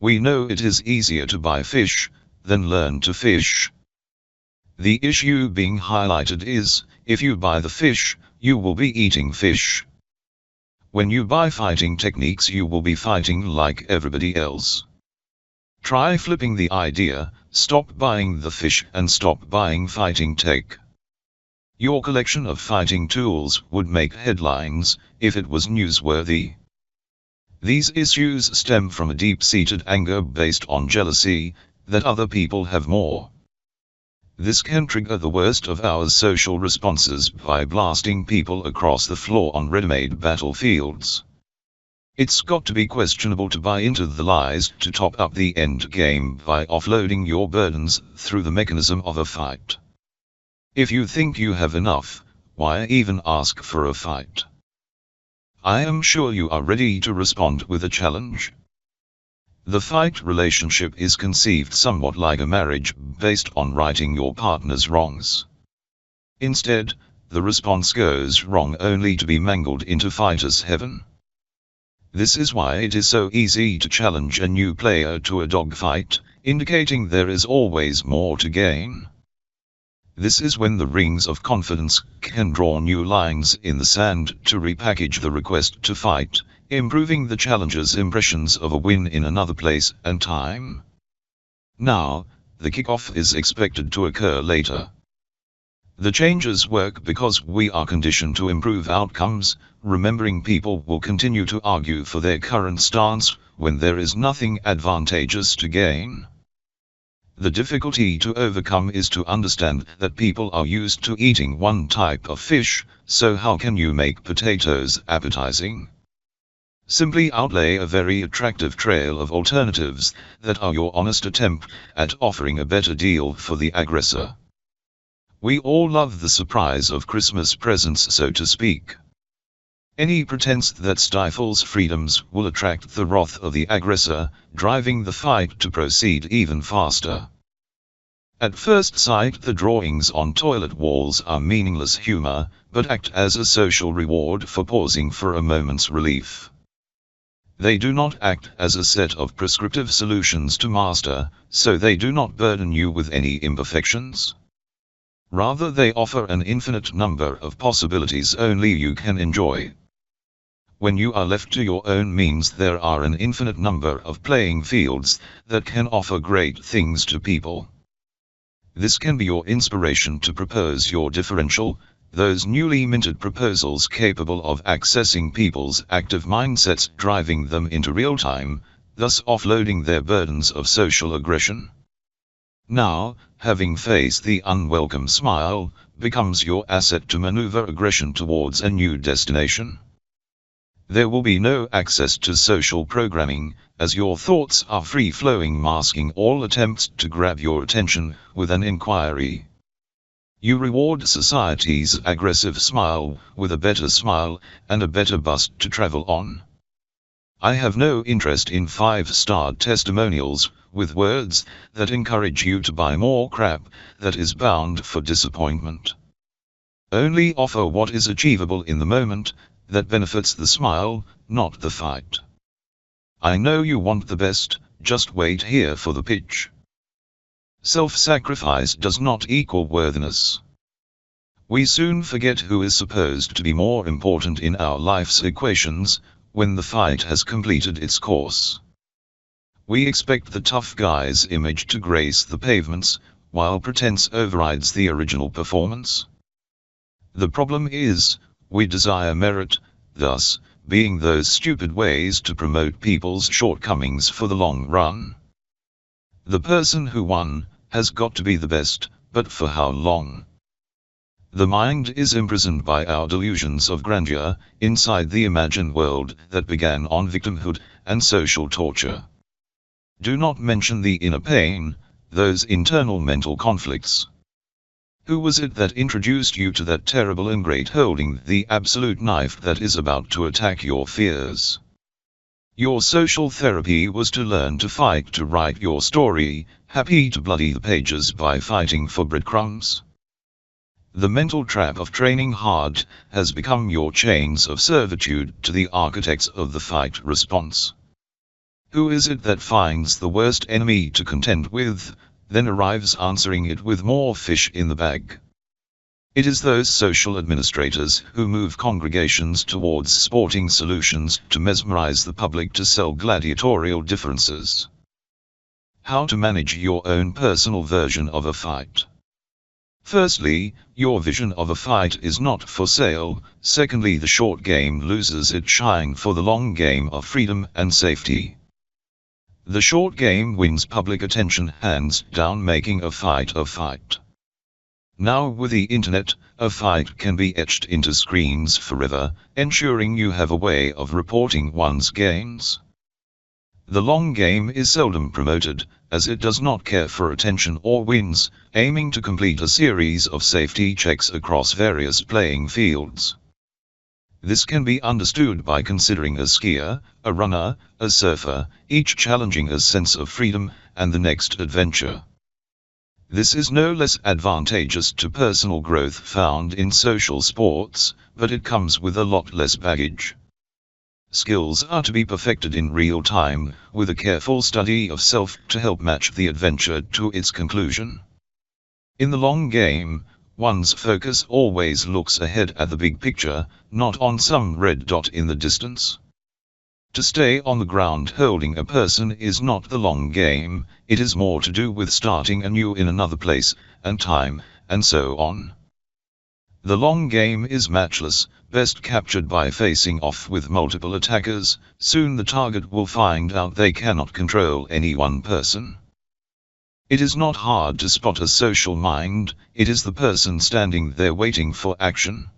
We know it is easier to buy fish than learn to fish. The issue being highlighted is, if you buy the fish, you will be eating fish. When you buy fighting techniques, you will be fighting like everybody else. Try flipping the idea, stop buying the fish and stop buying fighting tech. Your collection of fighting tools would make headlines if it was newsworthy. These issues stem from a deep-seated anger based on jealousy that other people have more. This can trigger the worst of our social responses by blasting people across the floor on ready-made battlefields. It's got to be questionable to buy into the lies to top up the end game by offloading your burdens through the mechanism of a fight. If you think you have enough, why even ask for a fight? I am sure you are ready to respond with a challenge. The fight relationship is conceived somewhat like a marriage based on righting your partner's wrongs. Instead, the response goes wrong only to be mangled into fighter's heaven. This is why it is so easy to challenge a new player to a dogfight, indicating there is always more to gain. This is when the rings of confidence can draw new lines in the sand to repackage the request to fight, improving the challenger's impressions of a win in another place and time. Now, the kickoff is expected to occur later. The changes work because we are conditioned to improve outcomes, remembering people will continue to argue for their current stance when there is nothing advantageous to gain. The difficulty to overcome is to understand that people are used to eating one type of fish, so how can you make potatoes appetizing? Simply outlay a very attractive trail of alternatives that are your honest attempt at offering a better deal for the aggressor. We all love the surprise of Christmas presents, so to speak. Any pretense that stifles freedoms will attract the wrath of the aggressor, driving the fight to proceed even faster. At first sight, the drawings on toilet walls are meaningless humor, but act as a social reward for pausing for a moment's relief. They do not act as a set of prescriptive solutions to master, so they do not burden you with any imperfections. Rather, they offer an infinite number of possibilities only you can enjoy. When you are left to your own means, there are an infinite number of playing fields that can offer great things to people. This can be your inspiration to propose your differential, those newly minted proposals capable of accessing people's active mindsets, driving them into real time, thus offloading their burdens of social aggression. Now, having faced the unwelcome smile, becomes your asset to maneuver aggression towards a new destination. There will be no access to social programming, as your thoughts are free-flowing, masking all attempts to grab your attention with an inquiry. You reward society's aggressive smile with a better smile and a better bus to travel on. I have no interest in 5-star testimonials with words that encourage you to buy more crap that is bound for disappointment. Only offer what is achievable in the moment, that benefits the smile, not the fight. I know you want the best, just wait here for the pitch. Self-sacrifice does not equal worthiness. We soon forget who is supposed to be more important in our life's equations, when the fight has completed its course. We expect the tough guy's image to grace the pavements, while pretense overrides the original performance. The problem is, we desire merit, thus, being those stupid ways to promote people's shortcomings for the long run. The person who won, has got to be the best, but for how long? The mind is imprisoned by our delusions of grandeur, inside the imagined world that began on victimhood and social torture. Do not mention the inner pain, those internal mental conflicts. Who was it that introduced you to that terrible ingrate holding the absolute knife that is about to attack your fears? Your social therapy was to learn to fight to write your story, happy to bloody the pages by fighting for breadcrumbs. The mental trap of training hard has become your chains of servitude to the architects of the fight response. Who is it that finds the worst enemy to contend with, then arrives answering it with more fish in the bag? It is those social administrators who move congregations towards sporting solutions to mesmerize the public to sell gladiatorial differences. How to manage your own personal version of a fight. Firstly, your vision of a fight is not for sale. Secondly, the short game loses its shine for the long game of freedom and safety. The short game wins public attention hands down, making a fight a fight. Now with the internet, a fight can be etched into screens forever, ensuring you have a way of reporting one's gains. The long game is seldom promoted, as it does not care for attention or wins, aiming to complete a series of safety checks across various playing fields. This can be understood by considering a skier, a runner, a surfer, each challenging a sense of freedom and the next adventure. This is no less advantageous to personal growth found in social sports, but it comes with a lot less baggage. Skills are to be perfected in real time, with a careful study of self to help match the adventure to its conclusion. In the long game, one's focus always looks ahead at the big picture, not on some red dot in the distance. To stay on the ground holding a person is not the long game, it is more to do with starting anew in another place, and time, and so on. The long game is matchless, best captured by facing off with multiple attackers. Soon the target will find out they cannot control any one person. It is not hard to spot a social mind, it is the person standing there waiting for action.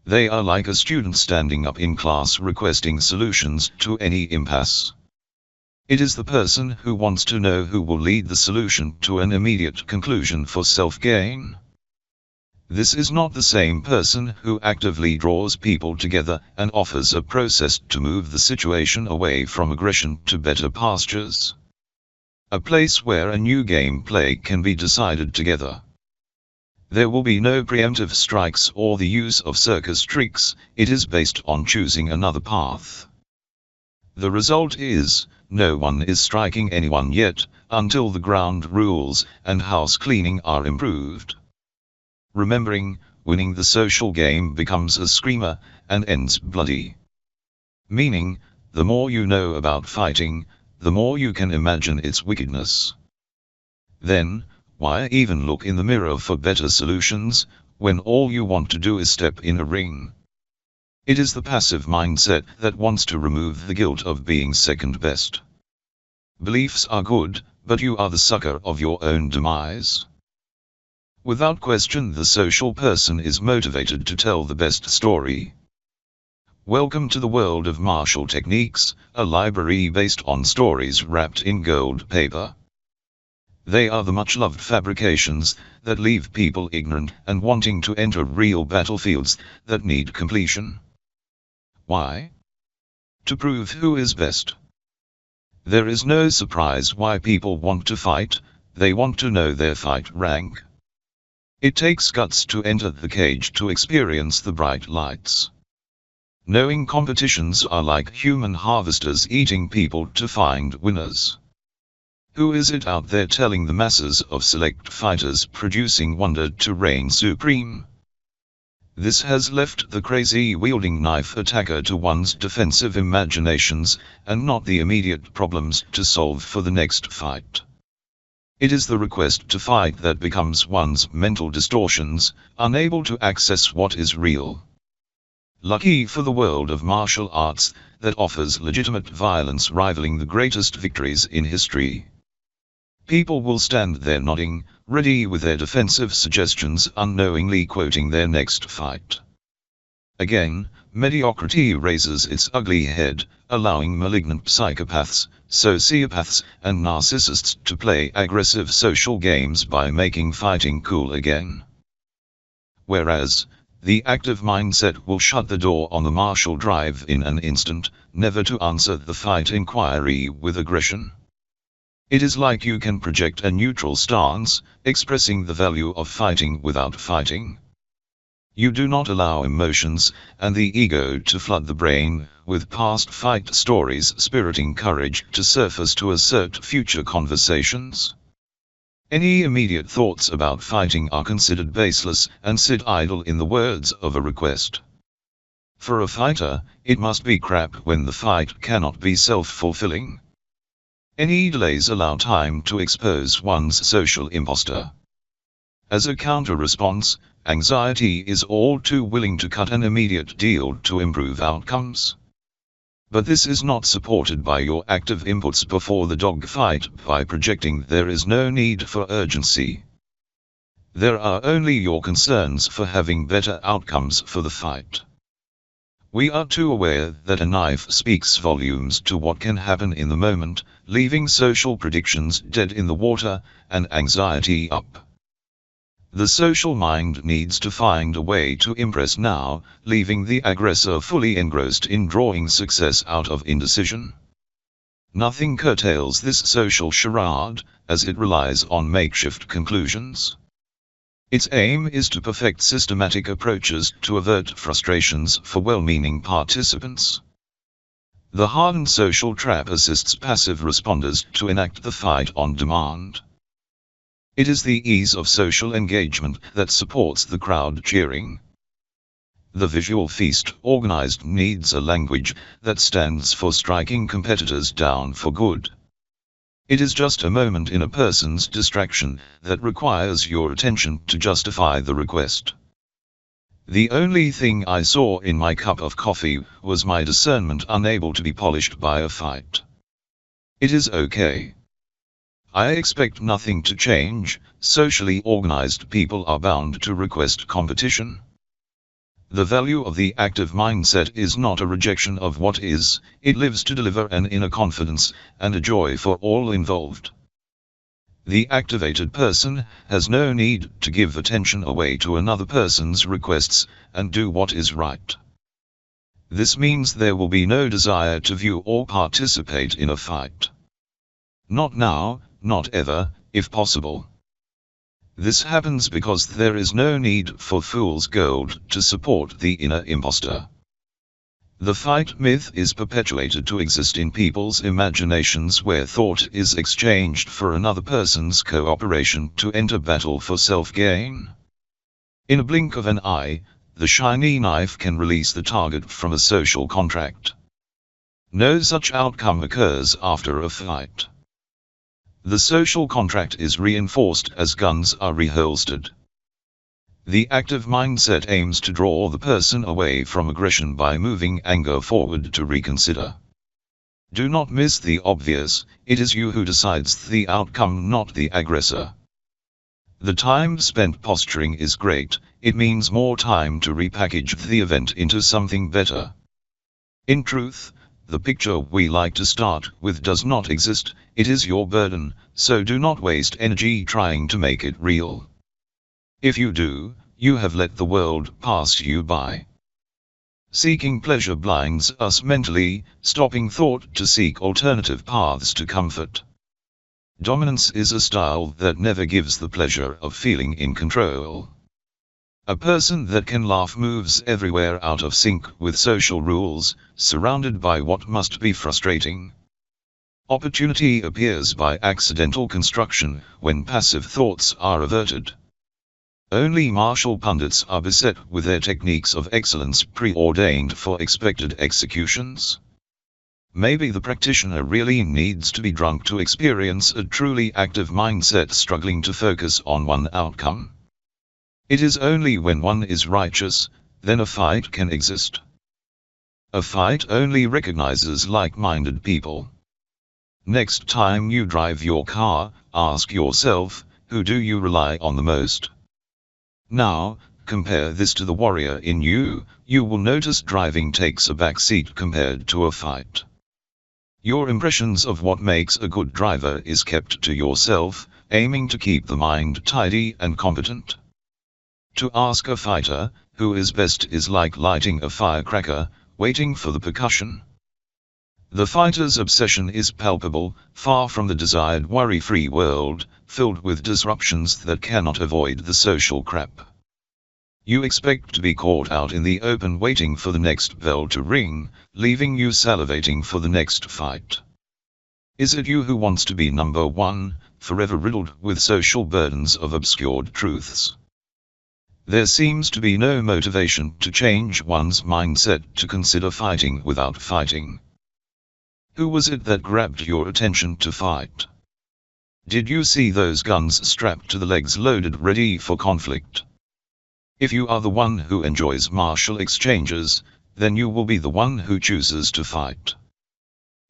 They are like a student standing up in class requesting solutions to any impasse. It is the person who wants to know who will lead the solution to an immediate conclusion for self-gain. This is not the same person who actively draws people together and offers a process to move the situation away from aggression to better pastures. A place where a new gameplay can be decided together. There will be no preemptive strikes or the use of circus tricks, it is based on choosing another path. The result is, no one is striking anyone yet, until the ground rules and house cleaning are improved. Remembering, winning the social game becomes a screamer, and ends bloody. Meaning, the more you know about fighting, the more you can imagine its wickedness. Then, why even look in the mirror for better solutions, when all you want to do is step in a ring? It is the passive mindset that wants to remove the guilt of being second best. Beliefs are good, but you are the sucker of your own demise. Without question, the social person is motivated to tell the best story. Welcome to the world of martial techniques, a library based on stories wrapped in gold paper. They are the much-loved fabrications that leave people ignorant and wanting to enter real battlefields that need completion. Why? To prove who is best. There is no surprise why people want to fight, they want to know their fight rank. It takes guts to enter the cage to experience the bright lights. Knowing competitions are like human harvesters eating people to find winners. Who is it out there telling the masses of select fighters producing wonder to reign supreme? This has left the crazy-wielding knife attacker to one's defensive imaginations, and not the immediate problems to solve for the next fight. It is the request to fight that becomes one's mental distortions, unable to access what is real. Lucky for the world of martial arts, that offers legitimate violence rivaling the greatest victories in history. People will stand there nodding, ready with their defensive suggestions, unknowingly quoting their next fight. Again, mediocrity raises its ugly head, allowing malignant psychopaths, sociopaths, and narcissists to play aggressive social games by making fighting cool again. Whereas, the active mindset will shut the door on the martial drive in an instant, never to answer the fight inquiry with aggression. It is like you can project a neutral stance, expressing the value of fighting without fighting. You do not allow emotions and the ego to flood the brain with past fight stories spiriting courage to surface to assert future conversations. Any immediate thoughts about fighting are considered baseless and sit idle, in the words of a request. For a fighter, it must be crap when the fight cannot be self-fulfilling. Any delays allow time to expose one's social imposter. As a counter-response, anxiety is all too willing to cut an immediate deal to improve outcomes. But this is not supported by your active inputs before the dogfight by projecting there is no need for urgency. There are only your concerns for having better outcomes for the fight. We are too aware that a knife speaks volumes to what can happen in the moment, leaving social predictions dead in the water, and anxiety up. The social mind needs to find a way to impress now, leaving the aggressor fully engrossed in drawing success out of indecision. Nothing curtails this social charade, as it relies on makeshift conclusions. Its aim is to perfect systematic approaches to avert frustrations for well-meaning participants. The hardened social trap assists passive responders to enact the fight on demand. It is the ease of social engagement that supports the crowd cheering. The visual feast organized needs a language that stands for striking competitors down for good. It is just a moment in a person's distraction that requires your attention to justify the request. The only thing I saw in my cup of coffee was my discernment unable to be polished by a fight. It is okay. I expect nothing to change. Socially organized people are bound to request competition. The value of the active mindset is not a rejection of what is, it lives to deliver an inner confidence and a joy for all involved. The activated person has no need to give attention away to another person's requests and do what is right. This means there will be no desire to view or participate in a fight. Not now, not ever, if possible. This happens because there is no need for fool's gold to support the inner imposter. The fight myth is perpetuated to exist in people's imaginations where thought is exchanged for another person's cooperation to enter battle for self-gain. In a blink of an eye, the shiny knife can release the target from a social contract. No such outcome occurs after a fight. The social contract is reinforced as guns are reholstered. The active mindset aims to draw the person away from aggression by moving anger forward to reconsider. Do not miss the obvious, it is you who decides the outcome, not the aggressor. The time spent posturing is great, it means more time to repackage the event into something better. In truth, the picture we like to start with does not exist, it is your burden, so do not waste energy trying to make it real. If you do, you have let the world pass you by. Seeking pleasure blinds us mentally, stopping thought to seek alternative paths to comfort. Dominance is a style that never gives the pleasure of feeling in control. A person that can laugh moves everywhere out of sync with social rules, surrounded by what must be frustrating. Opportunity appears by accidental construction, when passive thoughts are averted. Only martial pundits are beset with their techniques of excellence preordained for expected executions. Maybe the practitioner really needs to be drunk to experience a truly active mindset struggling to focus on one outcome. It is only when one is righteous, then a fight can exist. A fight only recognizes like-minded people. Next time you drive your car, ask yourself, who do you rely on the most? Now, compare this to the warrior in you, you will notice driving takes a backseat compared to a fight. Your impressions of what makes a good driver is kept to yourself, aiming to keep the mind tidy and competent. To ask a fighter, who is best, is like lighting a firecracker, waiting for the percussion. The fighter's obsession is palpable, far from the desired worry-free world, filled with disruptions that cannot avoid the social crap. You expect to be caught out in the open waiting for the next bell to ring, leaving you salivating for the next fight. Is it you who wants to be number one, forever riddled with social burdens of obscured truths? There seems to be no motivation to change one's mindset to consider fighting without fighting. Who was it that grabbed your attention to fight? Did you see those guns strapped to the legs loaded ready for conflict? If you are the one who enjoys martial exchanges, then you will be the one who chooses to fight.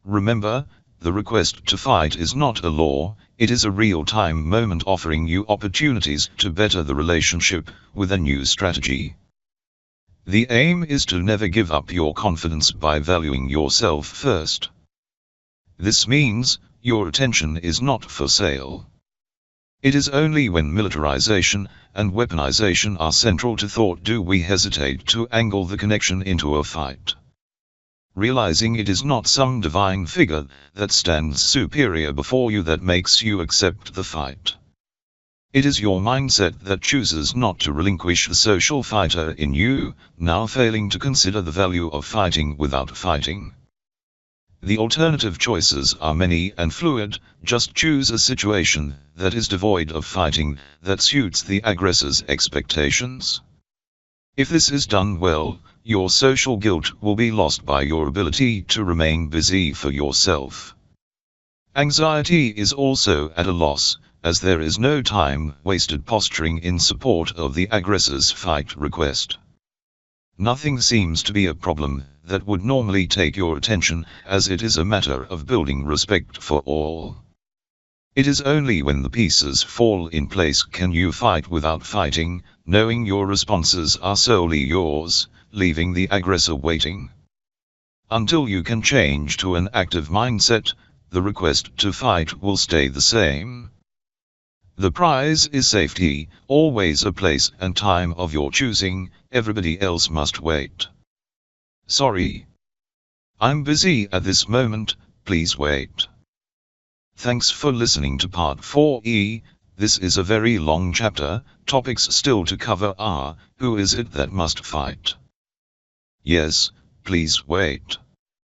Remember, the request to fight is not a law, it is a real-time moment offering you opportunities to better the relationship with a new strategy. The aim is to never give up your confidence by valuing yourself first. This means, your attention is not for sale. It is only when militarization and weaponization are central to thought do we hesitate to angle the connection into a fight. Realizing it is not some divine figure that stands superior before you that makes you accept the fight. It is your mindset that chooses not to relinquish the social fighter in you, now failing to consider the value of fighting without fighting. The alternative choices are many and fluid, just choose a situation that is devoid of fighting, that suits the aggressor's expectations. If this is done well, your social guilt will be lost by your ability to remain busy for yourself. Anxiety is also at a loss, as there is no time wasted posturing in support of the aggressor's fight request. Nothing seems to be a problem that would normally take your attention, as it is a matter of building respect for all. It is only when the pieces fall in place can you fight without fighting, knowing your responses are solely yours, leaving the aggressor waiting. Until you can change to an active mindset, the request to fight will stay the same. The prize is safety, always a place and time of your choosing, everybody else must wait. Sorry. I'm busy at this moment, please wait. Thanks for listening to part 4e, this is a very long chapter, topics still to cover are, who is it that must fight? Yes, please wait.